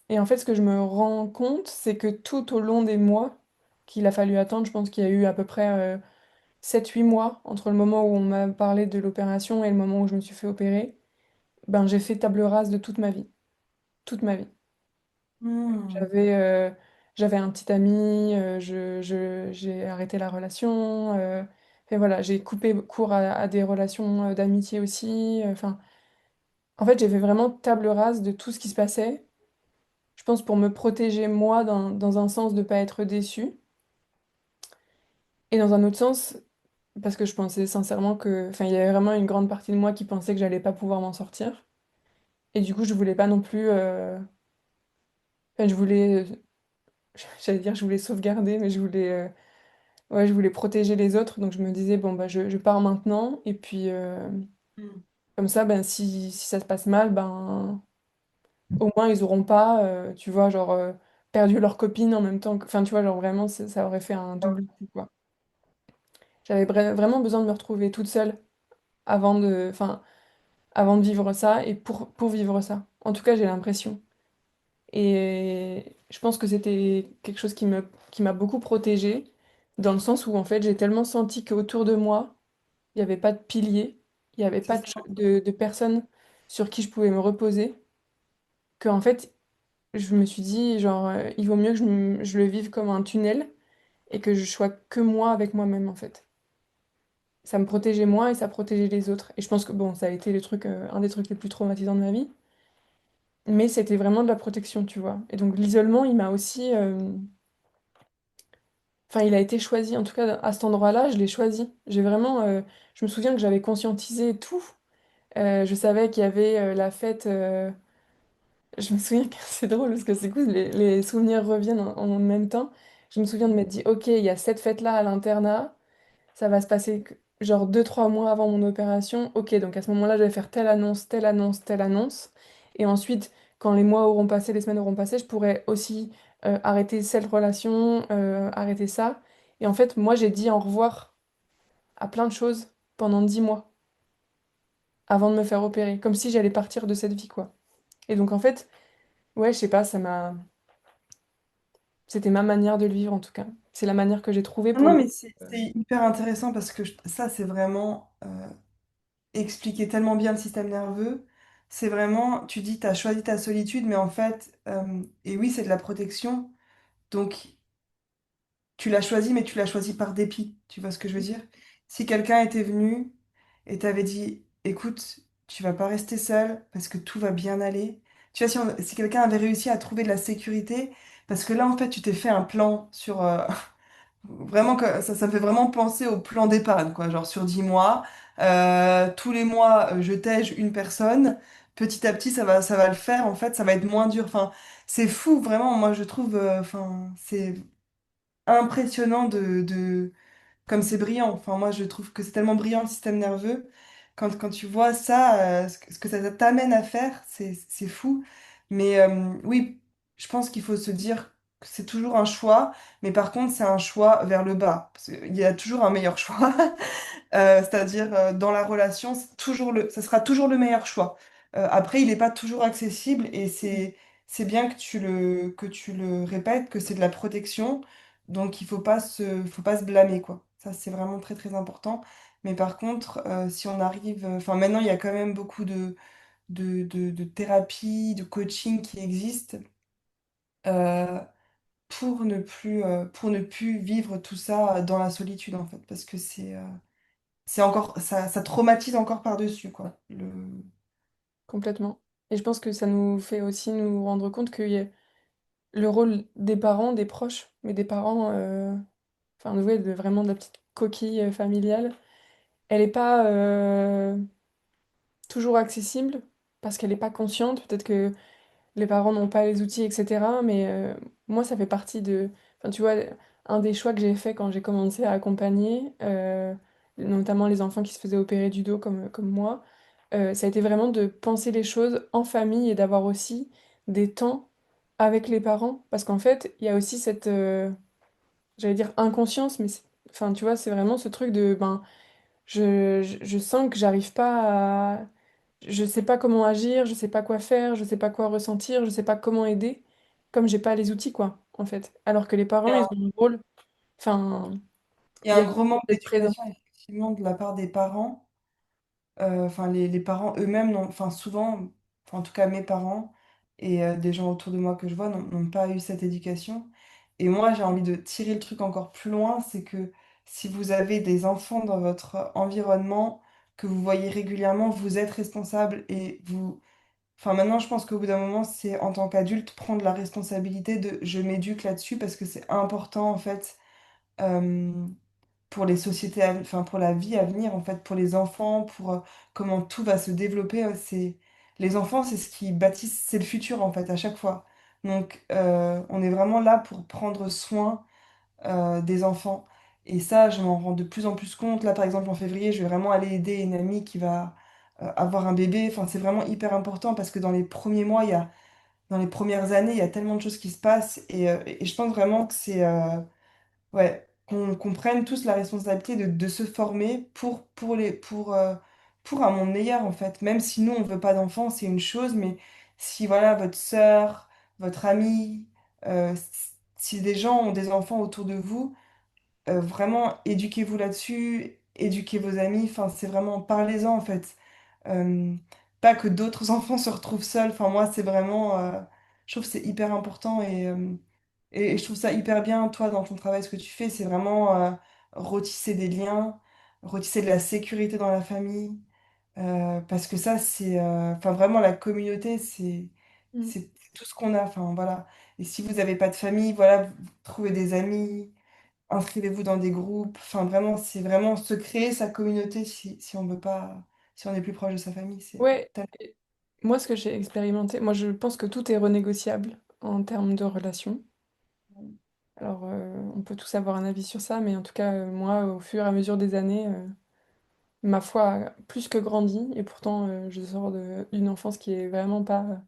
et en fait, ce que je me rends compte, c'est que tout au long des mois qu'il a fallu attendre, je pense qu'il y a eu à peu près 7-8 mois entre le moment où on m'a parlé de l'opération et le moment où je me suis fait opérer, ben j'ai fait table rase de toute ma vie. Toute ma vie. Hmm. J'avais j'avais un petit ami, j'ai arrêté la relation, et voilà, j'ai coupé court à des relations d'amitié aussi. Enfin, en fait, j'ai fait vraiment table rase de tout ce qui se passait. Je pense pour me protéger moi dans un sens de pas être déçue et dans un autre sens parce que je pensais sincèrement que enfin il y avait vraiment une grande partie de moi qui pensait que j'allais pas pouvoir m'en sortir et du coup je voulais pas non plus enfin je voulais j'allais dire je voulais sauvegarder mais je voulais ouais je voulais protéger les autres donc je me disais bon bah je pars maintenant et puis Hmm. comme ça ben si ça se passe mal ben au moins ils auront pas tu vois genre perdu leur copine en même temps que enfin tu vois genre vraiment ça aurait fait un double coup quoi. J'avais vraiment besoin de me retrouver toute seule enfin, avant de vivre ça et pour vivre ça. En tout cas, j'ai l'impression. Et je pense que c'était quelque chose qui m'a beaucoup protégée, dans le sens où en fait, j'ai tellement senti qu'autour de moi, il n'y avait pas de pilier, il n'y avait C'est pas ça. de personnes sur qui je pouvais me reposer, que en fait, je me suis dit, genre, il vaut mieux que je le vive comme un tunnel et que je sois que moi avec moi-même, en fait. Ça me protégeait moi et ça protégeait les autres. Et je pense que bon, ça a été un des trucs les plus traumatisants de ma vie. Mais c'était vraiment de la protection, tu vois. Et donc l'isolement, il m'a aussi... Enfin, il a été choisi, en tout cas à cet endroit-là, je l'ai choisi. J'ai vraiment... Je me souviens que j'avais conscientisé tout. Je savais qu'il y avait la fête... Je me souviens que c'est drôle parce que c'est cool, les souvenirs reviennent en même temps. Je me souviens de m'être dit, ok, il y a cette fête-là à l'internat. Ça va se passer genre 2-3 mois avant mon opération. Ok, donc à ce moment-là, je vais faire telle annonce, telle annonce, telle annonce. Et ensuite, quand les mois auront passé, les semaines auront passé, je pourrai aussi arrêter cette relation, arrêter ça. Et en fait, moi, j'ai dit au revoir à plein de choses pendant 10 mois avant de me faire opérer, comme si j'allais partir de cette vie, quoi. Et donc, en fait, ouais, je sais pas, C'était ma manière de le vivre, en tout cas. C'est la manière que j'ai trouvée Non, pour non, le... mais c'est hyper intéressant parce que ça, c'est vraiment expliquer tellement bien le système nerveux. C'est vraiment, tu dis, tu as choisi ta solitude, mais en fait, et oui, c'est de la protection. Donc, tu l'as choisi, mais tu l'as choisi par dépit. Tu vois ce que je veux dire? Si quelqu'un était venu et t'avait dit, écoute, tu vas pas rester seul parce que tout va bien aller. Tu vois, si quelqu'un avait réussi à trouver de la sécurité, parce que là, en fait, tu t'es fait un plan sur, vraiment, ça me fait vraiment penser au plan d'épargne, quoi. Genre sur 10 mois, tous les mois, je tège une personne. Petit à petit, ça va le faire. En fait, ça va être moins dur. Enfin, c'est fou, vraiment. Moi, je trouve, enfin, c'est impressionnant comme c'est brillant. Enfin, moi, je trouve que c'est tellement brillant le système nerveux. Quand tu vois ça, ce que ça t'amène à faire, c'est fou. Mais oui, je pense qu'il faut se dire que c'est toujours un choix, mais par contre, c'est un choix vers le bas. Parce qu'il y a toujours un meilleur choix. C'est-à-dire, dans la relation, ça sera toujours le meilleur choix. Après, il n'est pas toujours accessible et c'est bien que tu le répètes, que c'est de la protection. Donc, faut pas se blâmer, quoi. Ça, c'est vraiment très, très important. Mais par contre, si on arrive... Enfin, maintenant, il y a quand même beaucoup de thérapies, de coaching qui existent euh, pour ne plus vivre tout ça dans la solitude, en fait. Parce que c'est encore, ça traumatise encore par-dessus, quoi. Complètement. Et je pense que ça nous fait aussi nous rendre compte que le rôle des parents, des proches, mais des parents, enfin, ouais, vraiment de la petite coquille familiale, elle n'est pas toujours accessible parce qu'elle n'est pas consciente. Peut-être que les parents n'ont pas les outils, etc. Mais moi, ça fait partie de... Enfin, tu vois, un des choix que j'ai fait quand j'ai commencé à accompagner, notamment les enfants qui se faisaient opérer du dos comme moi, ça a été vraiment de penser les choses en famille et d'avoir aussi des temps avec les parents. Parce qu'en fait, il y a aussi cette, j'allais dire inconscience, mais enfin, tu vois, c'est vraiment ce truc de, ben, je sens que j'arrive pas à... Je sais pas comment agir, je sais pas quoi faire, je sais pas quoi ressentir, je sais pas comment aider, comme j'ai pas les outils, quoi, en fait. Alors que les Il parents, y a ils un, ont un rôle, enfin, il y a il y un a gros manque d'être présent. d'éducation, effectivement, de la part des parents. Enfin, les parents eux-mêmes, enfin, souvent, enfin, en tout cas mes parents et des gens autour de moi que je vois n'ont pas eu cette éducation. Et moi, j'ai envie de tirer le truc encore plus loin, c'est que si vous avez des enfants dans votre environnement, que vous voyez régulièrement, vous êtes responsable et vous... Enfin, maintenant, je pense qu'au bout d'un moment, c'est en tant qu'adulte prendre la responsabilité de je m'éduque là-dessus parce que c'est important, en fait. euh, pour les sociétés, enfin pour la vie à venir, en fait, pour les enfants, pour comment tout va se développer. Les enfants, c'est ce qui bâtissent, c'est le futur en fait à chaque fois. Donc on est vraiment là pour prendre soin des enfants. Et ça, je m'en rends de plus en plus compte. Là, par exemple, en février, je vais vraiment aller aider une amie qui va avoir un bébé. Enfin, c'est vraiment hyper important parce que dans les premiers mois, dans les premières années, il y a tellement de choses qui se passent. Et je pense vraiment que c'est ouais, qu'on prenne tous la responsabilité de se former pour un monde meilleur, en fait. Même si nous, on veut pas d'enfants, c'est une chose, mais si, voilà, votre sœur, votre ami, si des gens ont des enfants autour de vous, vraiment, éduquez-vous là-dessus, éduquez vos amis, enfin, c'est vraiment, parlez-en, en fait. Euh, Pas que d'autres enfants se retrouvent seuls, enfin, moi, c'est vraiment, je trouve que c'est hyper important et je trouve ça hyper bien, toi, dans ton travail, ce que tu fais, c'est vraiment retisser des liens, retisser de la sécurité dans la famille. Parce que ça, enfin, vraiment, la communauté, Mm. c'est tout ce qu'on a. Enfin, voilà. Et si vous n'avez pas de famille, voilà, vous trouvez des amis, inscrivez-vous dans des groupes. Enfin, vraiment, c'est vraiment se créer sa communauté si on veut pas, si on est plus proche de sa famille. C'est Ouais, et moi, ce que j'ai expérimenté, moi, je pense que tout est renégociable en termes de relations. Alors, on peut tous avoir un avis sur ça, mais en tout cas, moi, au fur et à mesure des années, ma foi a plus que grandi, et pourtant, je sors d'une enfance qui est vraiment pas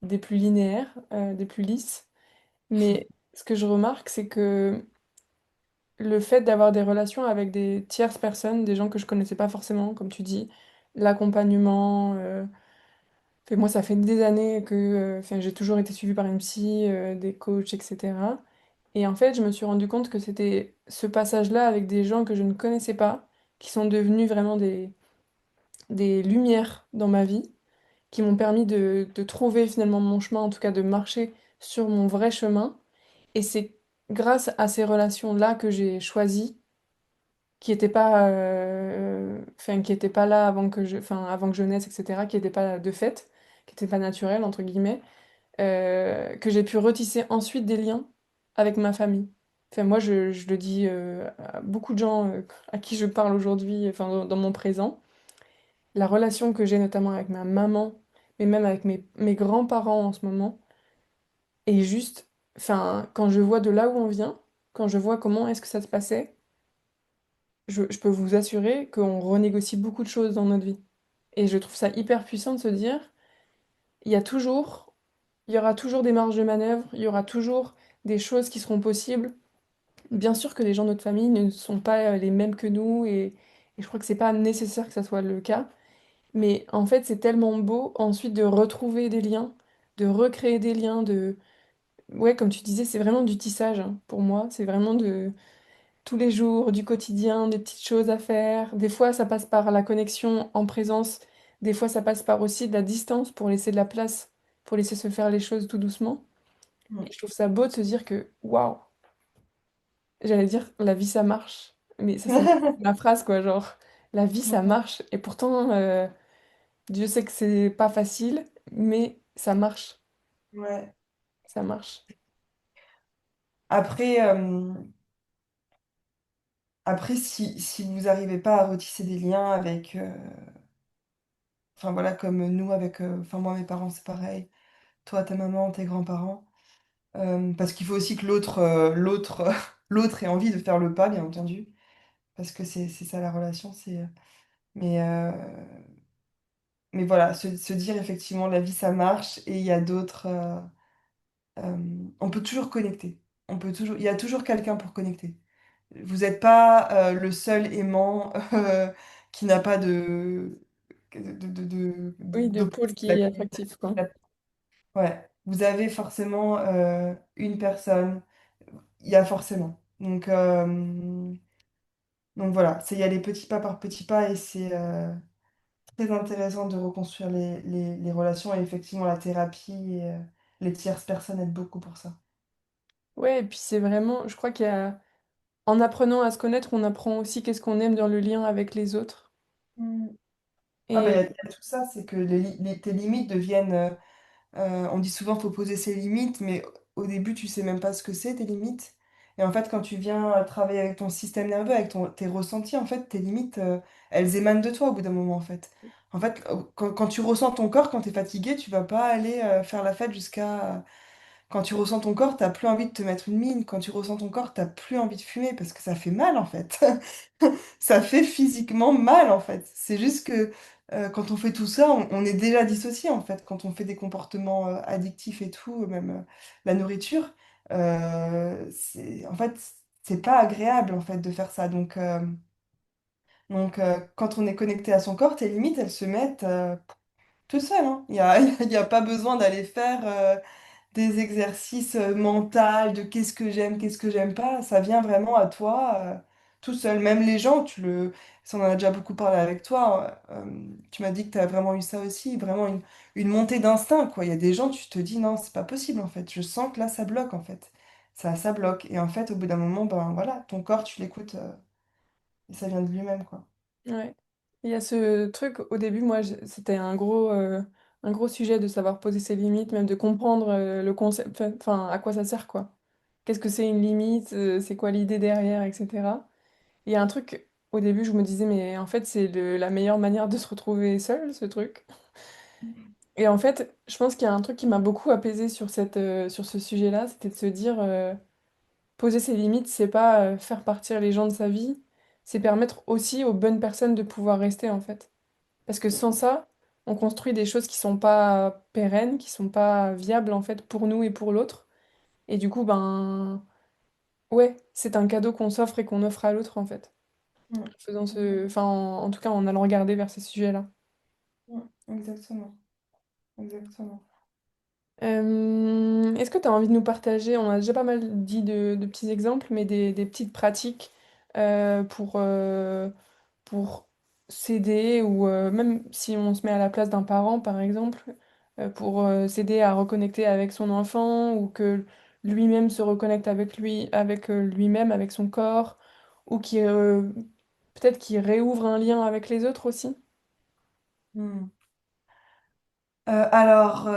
des plus linéaires, des plus lisses. Mais ce que je remarque, c'est que le fait d'avoir des relations avec des tierces personnes, des gens que je connaissais pas forcément, comme tu dis, l'accompagnement, moi ça fait des années que enfin, j'ai toujours été suivie par une psy, des coachs, etc. Et en fait, je me suis rendu compte que c'était ce passage-là avec des gens que je ne connaissais pas, qui sont devenus vraiment des lumières dans ma vie, qui m'ont permis de trouver finalement mon chemin, en tout cas de marcher sur mon vrai chemin. Et c'est grâce à ces relations-là que j'ai choisi, qui étaient pas là avant que je naisse, etc., qui n'étaient pas de fait, qui n'étaient pas naturelles, entre guillemets, que j'ai pu retisser ensuite des liens avec ma famille. Enfin, moi, je le dis à beaucoup de gens à qui je parle aujourd'hui, enfin, dans mon présent, la relation que j'ai notamment avec ma maman, mais même avec mes grands-parents en ce moment, est juste, enfin, quand je vois de là où on vient, quand je vois comment est-ce que ça se passait, je peux vous assurer qu'on renégocie beaucoup de choses dans notre vie. Et je trouve ça hyper puissant de se dire, il y a toujours, il y aura toujours des marges de manœuvre, il y aura toujours des choses qui seront possibles. Bien sûr que les gens de notre famille ne sont pas les mêmes que nous et je crois que c'est pas nécessaire que ça soit le cas. Mais en fait, c'est tellement beau ensuite de retrouver des liens, de recréer des liens, Ouais, comme tu disais, c'est vraiment du tissage hein, pour moi. C'est vraiment de tous les jours, du quotidien, des petites choses à faire. Des fois, ça passe par la connexion en présence. Des fois, ça passe par aussi de la distance pour laisser de la place, pour laisser se faire les choses tout doucement. Et je trouve ça beau de se dire que, waouh, j'allais dire, la vie, ça marche. Mais ça, c'est ma phrase, quoi, genre, la vie, ça marche. Et pourtant, Je sais que c'est pas facile, mais ça marche. Ouais. Ça marche. Après, après si vous n'arrivez pas à retisser des liens avec, enfin voilà, comme nous avec, enfin moi mes parents c'est pareil, toi ta maman, tes grands-parents, parce qu'il faut aussi que l'autre ait envie de faire le pas, bien entendu, parce que c'est ça la relation, mais euh, mais voilà, se dire effectivement la vie ça marche et il y a d'autres, on peut toujours connecter, il y a toujours quelqu'un pour connecter. Vous n'êtes pas le seul aimant qui n'a pas Oui, de pôle d'opposé qui est d'activité. attractif, quoi. Ouais, vous avez forcément une personne, il y a forcément. Donc voilà, c'est y aller petit pas par petit pas et c'est très intéressant de reconstruire les relations et effectivement la thérapie et les tierces personnes aident beaucoup pour ça. Ouais, et puis c'est vraiment, je crois qu'il y a, en apprenant à se connaître, on apprend aussi qu'est-ce qu'on aime dans le lien avec les autres. Mm. Ah bah Et il y a tout ça, c'est que tes limites deviennent on dit souvent faut poser ses limites, mais au début, tu sais même pas ce que c'est tes limites. Et en fait, quand tu viens travailler avec ton système nerveux, avec tes ressentis, en fait, tes limites, elles émanent de toi au bout d'un moment, en fait. En fait, quand tu ressens ton corps, quand tu es fatigué, tu vas pas aller faire la fête jusqu'à quand tu ressens ton corps, t'as plus envie de te mettre une mine. Quand tu ressens ton corps, t'as plus envie de fumer parce que ça fait mal en fait. Ça fait physiquement mal en fait. C'est juste que quand on fait tout ça, on est déjà dissocié en fait. Quand on fait des comportements addictifs et tout, même la nourriture, en fait, c'est pas agréable en fait de faire ça. Donc, quand on est connecté à son corps, tes limites, elles se mettent tout seul, hein. Il y a pas besoin d'aller faire des exercices mentaux de qu'est-ce que j'aime, qu'est-ce que j'aime pas, ça vient vraiment à toi tout seul. Même les gens, ça on en a déjà beaucoup parlé avec toi, tu m'as dit que tu as vraiment eu ça aussi, vraiment une montée d'instinct, quoi. Il y a des gens, tu te dis non, c'est pas possible en fait, je sens que là ça bloque en fait. Ça bloque. Et en fait, au bout d'un moment, ben voilà, ton corps, tu l'écoutes et ça vient de lui-même, quoi. ouais. Il y a ce truc, au début, moi, c'était un gros sujet de savoir poser ses limites, même de comprendre le concept, enfin, à quoi ça sert, quoi. Qu'est-ce que c'est une limite, c'est quoi l'idée derrière, etc. Il y a un truc, au début, je me disais, mais en fait, c'est la meilleure manière de se retrouver seul, ce truc. Et en fait, je pense qu'il y a un truc qui m'a beaucoup apaisée sur sur ce sujet-là, c'était de se dire, poser ses limites, c'est pas faire partir les gens de sa vie, c'est permettre aussi aux bonnes personnes de pouvoir rester, en fait. Parce que sans ça, on construit des choses qui sont pas pérennes, qui sont pas viables, en fait, pour nous et pour l'autre. Et du coup, ben, ouais, c'est un cadeau qu'on s'offre et qu'on offre à l'autre, en fait. Mm. Faisant enfin, en tout cas, en allant regarder vers ces sujets-là. Mm. Exactement, exactement. Est-ce que tu as envie de nous partager, on a déjà pas mal dit de petits exemples, mais des petites pratiques pour s'aider ou même si on se met à la place d'un parent, par exemple, pour s'aider à reconnecter avec son enfant ou que lui-même se reconnecte avec lui, avec lui-même, avec son corps, ou qui peut-être qu'il réouvre un lien avec les autres aussi? Mm. Alors,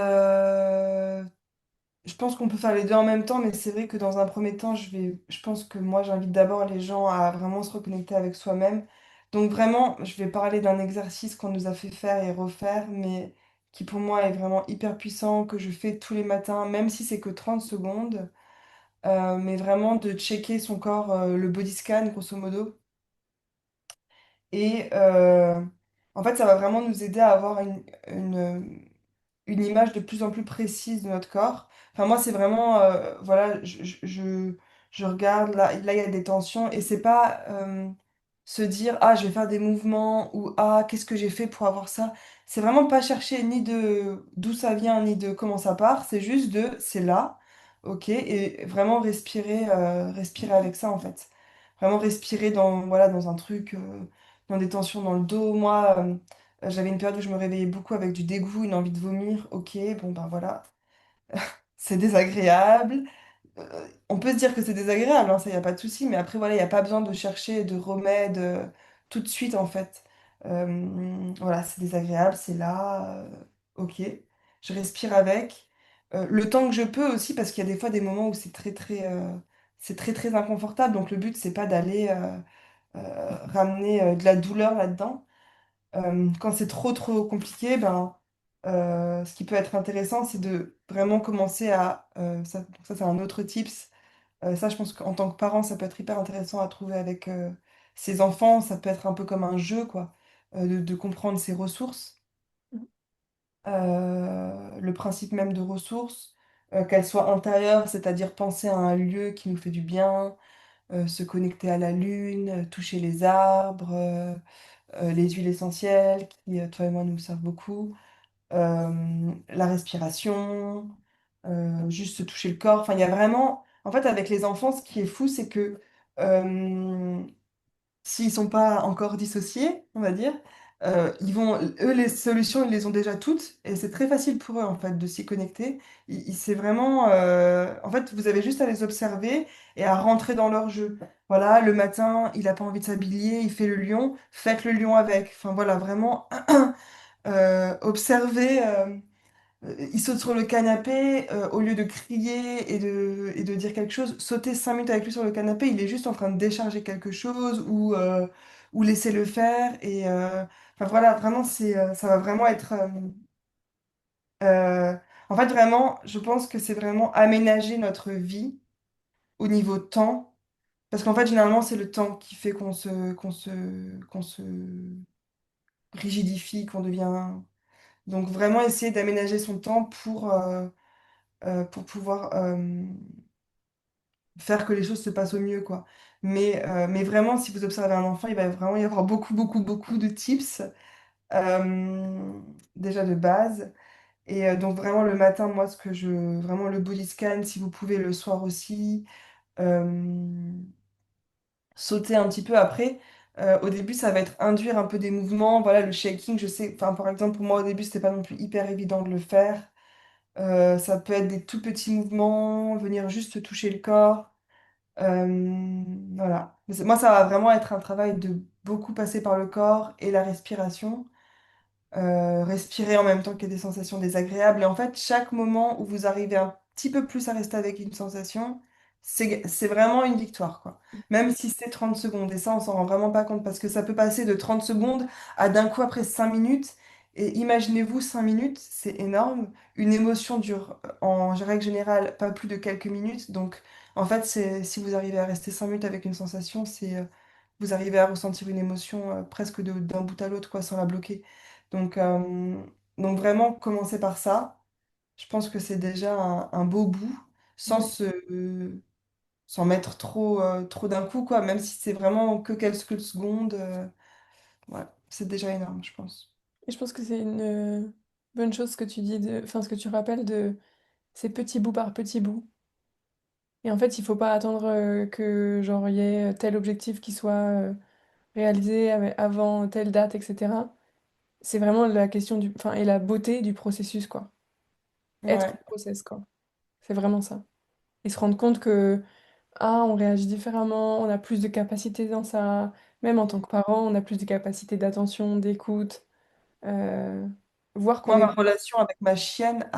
je pense qu'on peut faire les deux en même temps, mais c'est vrai que dans un premier temps, je pense que moi, j'invite d'abord les gens à vraiment se reconnecter avec soi-même. Donc vraiment, je vais parler d'un exercice qu'on nous a fait faire et refaire, mais qui pour moi est vraiment hyper puissant, que je fais tous les matins, même si c'est que 30 secondes, mais vraiment de checker son corps, le body scan, grosso modo. Et en fait, ça va vraiment nous aider à avoir une image de plus en plus précise de notre corps. Enfin, moi, c'est vraiment, voilà, je regarde, là, il y a des tensions, et c'est pas se dire, ah, je vais faire des mouvements, ou ah, qu'est-ce que j'ai fait pour avoir ça. C'est vraiment pas chercher ni de d'où ça vient, ni de comment ça part, c'est juste c'est là, ok, et vraiment respirer avec ça, en fait. Vraiment respirer dans un truc, dans des tensions dans le dos. Moi, j'avais une période où je me réveillais beaucoup avec du dégoût, une envie de vomir. Ok, bon ben voilà, c'est désagréable. On peut se dire que c'est désagréable, hein, ça, il n'y a pas de souci, mais après, voilà, il n'y a pas besoin de chercher de remède tout de suite, en fait. Voilà, c'est désagréable, c'est là, ok. Je respire avec. Le temps que je peux aussi, parce qu'il y a des fois des moments où c'est très très inconfortable. Donc le but, c'est pas d'aller ramener de la douleur là-dedans. Quand c'est trop trop compliqué, ben, ce qui peut être intéressant, c'est de vraiment commencer ça, donc ça c'est un autre tips. Ça, je pense qu'en tant que parent, ça peut être hyper intéressant à trouver avec ses enfants. Ça peut être un peu comme un jeu, quoi, de comprendre ses ressources, le principe même de ressources, qu'elles soient intérieures, c'est-à-dire penser à un lieu qui nous fait du bien, se connecter à la lune, toucher les arbres, les huiles essentielles qui, toi et moi, nous servent beaucoup, la respiration, juste se toucher le corps. Enfin, il y a vraiment... En fait, avec les enfants, ce qui est fou, c'est que euh, s'ils sont pas encore dissociés, on va dire, eux, les solutions, ils les ont déjà toutes, et c'est très facile pour eux, en fait, de s'y connecter. C'est vraiment... En fait, vous avez juste à les observer et à rentrer dans leur jeu. Voilà, le matin, il a pas envie de s'habiller, il fait le lion, faites le lion avec. Enfin, voilà, vraiment observer. Il saute sur le canapé, au lieu de crier et de dire quelque chose, sauter 5 minutes avec lui sur le canapé, il est juste en train de décharger quelque chose ou laisser le faire. Enfin voilà, vraiment, ça va vraiment être... euh, en fait, vraiment, je pense que c'est vraiment aménager notre vie au niveau temps. Parce qu'en fait, généralement, c'est le temps qui fait qu'on se rigidifie, qu'on devient... Donc vraiment essayer d'aménager son temps pour pouvoir faire que les choses se passent au mieux, quoi. Mais vraiment, si vous observez un enfant, il va vraiment y avoir beaucoup, beaucoup, beaucoup de tips, déjà de base. Donc vraiment le matin, moi, vraiment le body scan, si vous pouvez le soir aussi, euh, sauter un petit peu après. Au début, ça va être induire un peu des mouvements. Voilà, le shaking, je sais, enfin, par exemple, pour moi, au début, c'était pas non plus hyper évident de le faire. Ça peut être des tout petits mouvements, venir juste toucher le corps. Voilà. Moi, ça va vraiment être un travail de beaucoup passer par le corps et la respiration. Respirer en même temps qu'il y a des sensations désagréables. Et en fait, chaque moment où vous arrivez un petit peu plus à rester avec une sensation, c'est vraiment une victoire, quoi. Même si c'est 30 secondes. Et ça, on s'en rend vraiment pas compte parce que ça peut passer de 30 secondes à d'un coup après 5 minutes. Et imaginez-vous, 5 minutes, c'est énorme. Une émotion dure en règle générale pas plus de quelques minutes. Donc, en fait, si vous arrivez à rester 5 minutes avec une sensation, vous arrivez à ressentir une émotion presque d'un bout à l'autre, quoi, sans la bloquer. Donc, euh, donc vraiment, commencer par ça, je pense que c'est déjà un beau bout, sans Ouais. se, sans mettre trop d'un coup, quoi. Même si c'est vraiment que quelques secondes, ouais, c'est déjà énorme, je pense. Et je pense que c'est une bonne chose ce que tu dis, enfin ce que tu rappelles de ces petits bouts par petits bouts. Et en fait, il faut pas attendre que genre il y ait tel objectif qui soit réalisé avant telle date, etc. C'est vraiment la question enfin, et la beauté du processus, quoi. Être Ouais. au process, quoi. C'est vraiment ça. Et se rendre compte que, ah, on réagit différemment, on a plus de capacité dans ça. Même en tant que parent, on a plus de capacité d'attention, d'écoute. euh, Voir qu'on Moi, ma est... relation avec ma chienne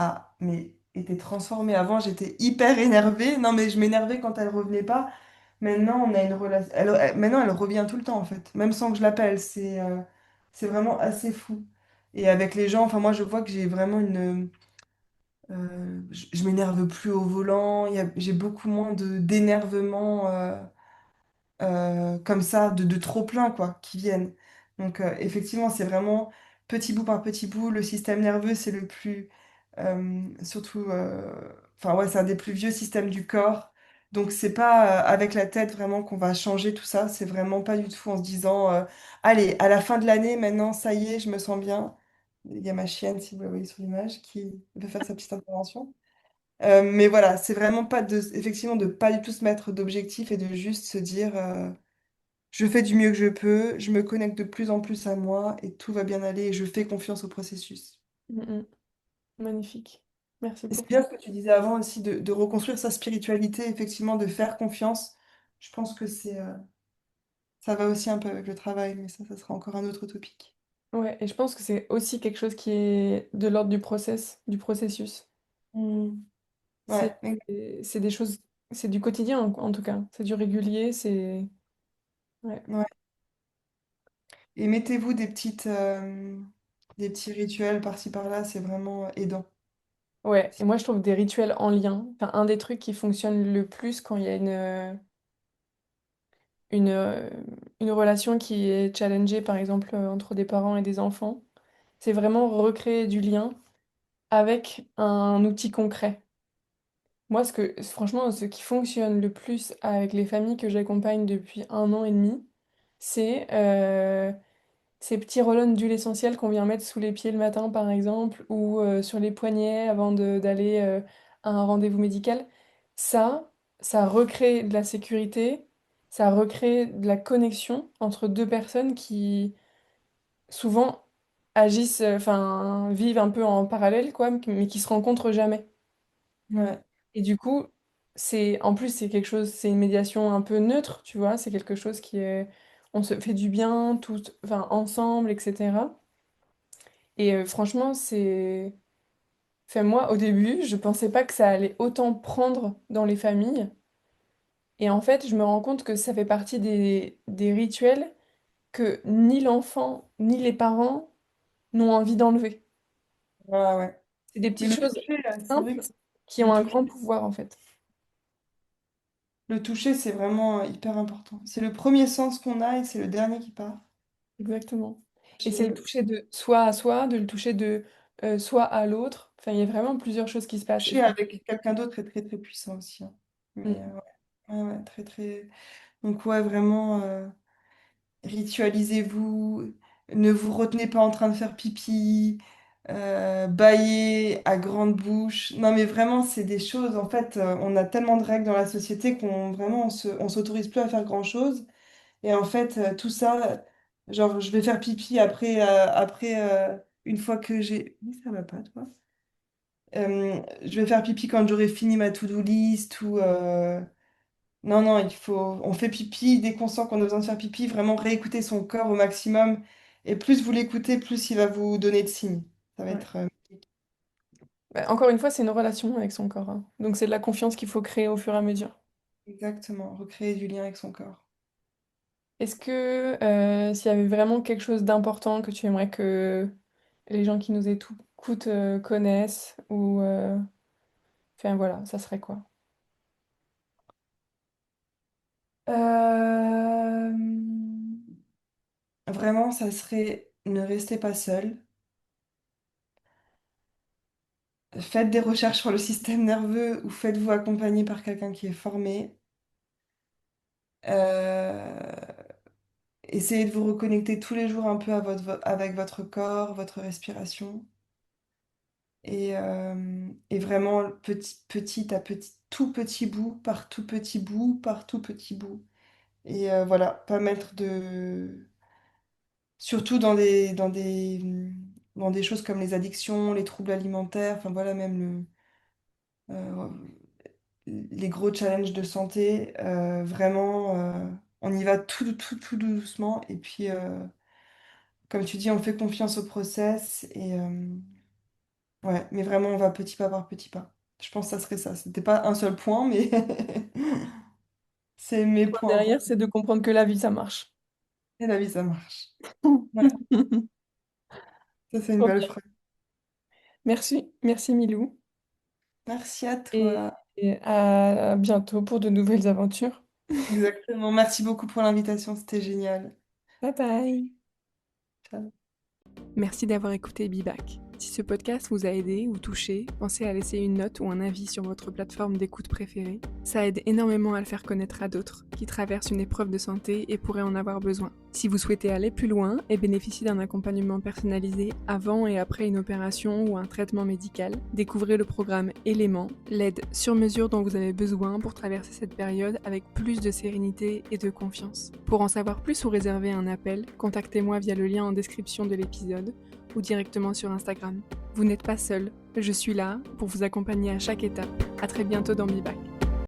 été transformée. Avant, j'étais hyper énervée. Non, mais je m'énervais quand elle revenait pas. Maintenant, on a une relation. Maintenant, elle revient tout le temps, en fait, même sans que je l'appelle. C'est vraiment assez fou. Et avec les gens, enfin, moi, je vois que j'ai vraiment je m'énerve plus au volant. J'ai beaucoup moins d'énervement. Comme ça, de trop plein, quoi, qui viennent. Donc, effectivement, c'est vraiment petit bout par petit bout. Le système nerveux, c'est le plus, surtout, enfin, ouais, c'est un des plus vieux systèmes du corps. Donc, c'est pas avec la tête vraiment qu'on va changer tout ça. C'est vraiment pas du tout en se disant, allez, à la fin de l'année, maintenant, ça y est, je me sens bien. Il y a ma chienne, si vous la voyez sur l'image, qui veut faire sa petite intervention. Mais voilà, c'est vraiment pas effectivement, de pas du tout se mettre d'objectifs et de juste se dire, je fais du mieux que je peux, je me connecte de plus en plus à moi et tout va bien aller et je fais confiance au processus. Mm, mm. Magnifique. Merci Et c'est pour ça. bien ce que tu disais avant aussi de reconstruire sa spiritualité, effectivement, de faire confiance. Je pense que Ça va aussi un peu avec le travail, mais ça sera encore un autre topic. Ouais, et je pense que c'est aussi quelque chose qui est de l'ordre du processus. Mm. C'est Ouais, c'est des choses, c'est du quotidien en tout cas. C'est du régulier, c'est... Ouais. ouais. Et mettez-vous des petits rituels par-ci par-là, c'est vraiment aidant. Ouais, et moi je trouve des rituels en lien. Enfin, un des trucs qui fonctionne le plus quand il y a une, euh, une relation qui est challengée, par exemple, entre des parents et des enfants, c'est vraiment recréer du lien avec un outil concret. Moi, franchement, ce qui fonctionne le plus avec les familles que j'accompagne depuis 1 an et demi, c'est ces petits roll d'huile essentielle qu'on vient mettre sous les pieds le matin, par exemple, ou sur les poignets avant d'aller à un rendez-vous médical. Ça, ça recrée de la sécurité, ça recrée de la connexion entre deux personnes qui souvent agissent, enfin, vivent un peu en parallèle, quoi, mais qui se rencontrent jamais. Ouais, Et du coup, en plus, c'est une médiation un peu neutre, tu vois, c'est quelque chose qui est, on se fait du bien, tout, enfin, ensemble, etc. Et franchement, enfin, moi, au début, je pensais pas que ça allait autant prendre dans les familles. Et en fait, je me rends compte que ça fait partie des rituels que ni l'enfant, ni les parents n'ont envie d'enlever. ouais, ouais. C'est des Mais petites choses c'est vrai simples que qui ont le un toucher, grand pouvoir, en fait. le toucher, c'est vraiment hyper important. C'est le premier sens qu'on a et c'est le dernier qui part. Exactement. Et c'est le J'ai toucher de soi à soi, de le toucher de soi à l'autre. Enfin, il y a vraiment plusieurs choses qui se passent. touché avec quelqu'un d'autre est très très puissant aussi, hein. Mais Mm. ouais, ouais, très très. Donc ouais, vraiment, ritualisez-vous, ne vous retenez pas en train de faire pipi, bâillez à grande bouche. Non mais vraiment, c'est des choses, en fait, on a tellement de règles dans la société qu'on vraiment on s'autorise plus à faire grand-chose. Et en fait, tout ça, genre je vais faire pipi une fois que j'ai... Oui, ça va pas, toi? Je vais faire pipi quand j'aurai fini ma to-do list ou... Non, non, on fait pipi dès qu'on sent qu'on a besoin de faire pipi, vraiment réécouter son corps au maximum. Et plus vous l'écoutez, plus il va vous donner de signes. Ça va Ouais. être Bah, encore une fois, c'est une relation avec son corps, hein. Donc c'est de la confiance qu'il faut créer au fur et à mesure. exactement recréer du lien avec son corps. Est-ce que s'il y avait vraiment quelque chose d'important que tu aimerais que les gens qui nous écoutent connaissent ou enfin voilà, ça serait quoi? Euh, Vraiment, ça serait ne restez pas seul. Faites des recherches sur le système nerveux ou faites-vous accompagner par quelqu'un qui est formé. Euh, Essayez de vous reconnecter tous les jours un peu avec votre corps, votre respiration. Et vraiment, petit à petit, tout petit bout, par tout petit bout, par tout petit bout. Et voilà, pas mettre de... Surtout dans des choses comme les addictions, les troubles alimentaires, enfin voilà, même euh, les gros challenges de santé. Vraiment, on y va tout doucement. Et puis, comme tu dis, on fait confiance au process. Et ouais, mais vraiment, on va petit pas par petit pas. Je pense que ça serait ça. C'était pas un seul point, mais c'est mes points Derrière, importants. c'est de comprendre que la vie, ça marche. Et la vie, ça marche. Ouais, ça, c'est une belle Ok. phrase. Merci, merci Milou. Merci à Et, toi. et à bientôt pour de nouvelles aventures. Exactement. Merci beaucoup pour l'invitation. C'était génial. Bye bye. Ciao. Merci d'avoir écouté Bibac. Si ce podcast vous a aidé ou touché, pensez à laisser une note ou un avis sur votre plateforme d'écoute préférée. Ça aide énormément à le faire connaître à d'autres qui traversent une épreuve de santé et pourraient en avoir besoin. Si vous souhaitez aller plus loin et bénéficier d'un accompagnement personnalisé avant et après une opération ou un traitement médical, découvrez le programme Éléments, l'aide sur mesure dont vous avez besoin pour traverser cette période avec plus de sérénité et de confiance. Pour en savoir plus ou réserver un appel, contactez-moi via le lien en description de l'épisode ou directement sur Instagram. Vous n'êtes pas seul, je suis là pour vous accompagner à chaque étape. À très bientôt dans Bibac.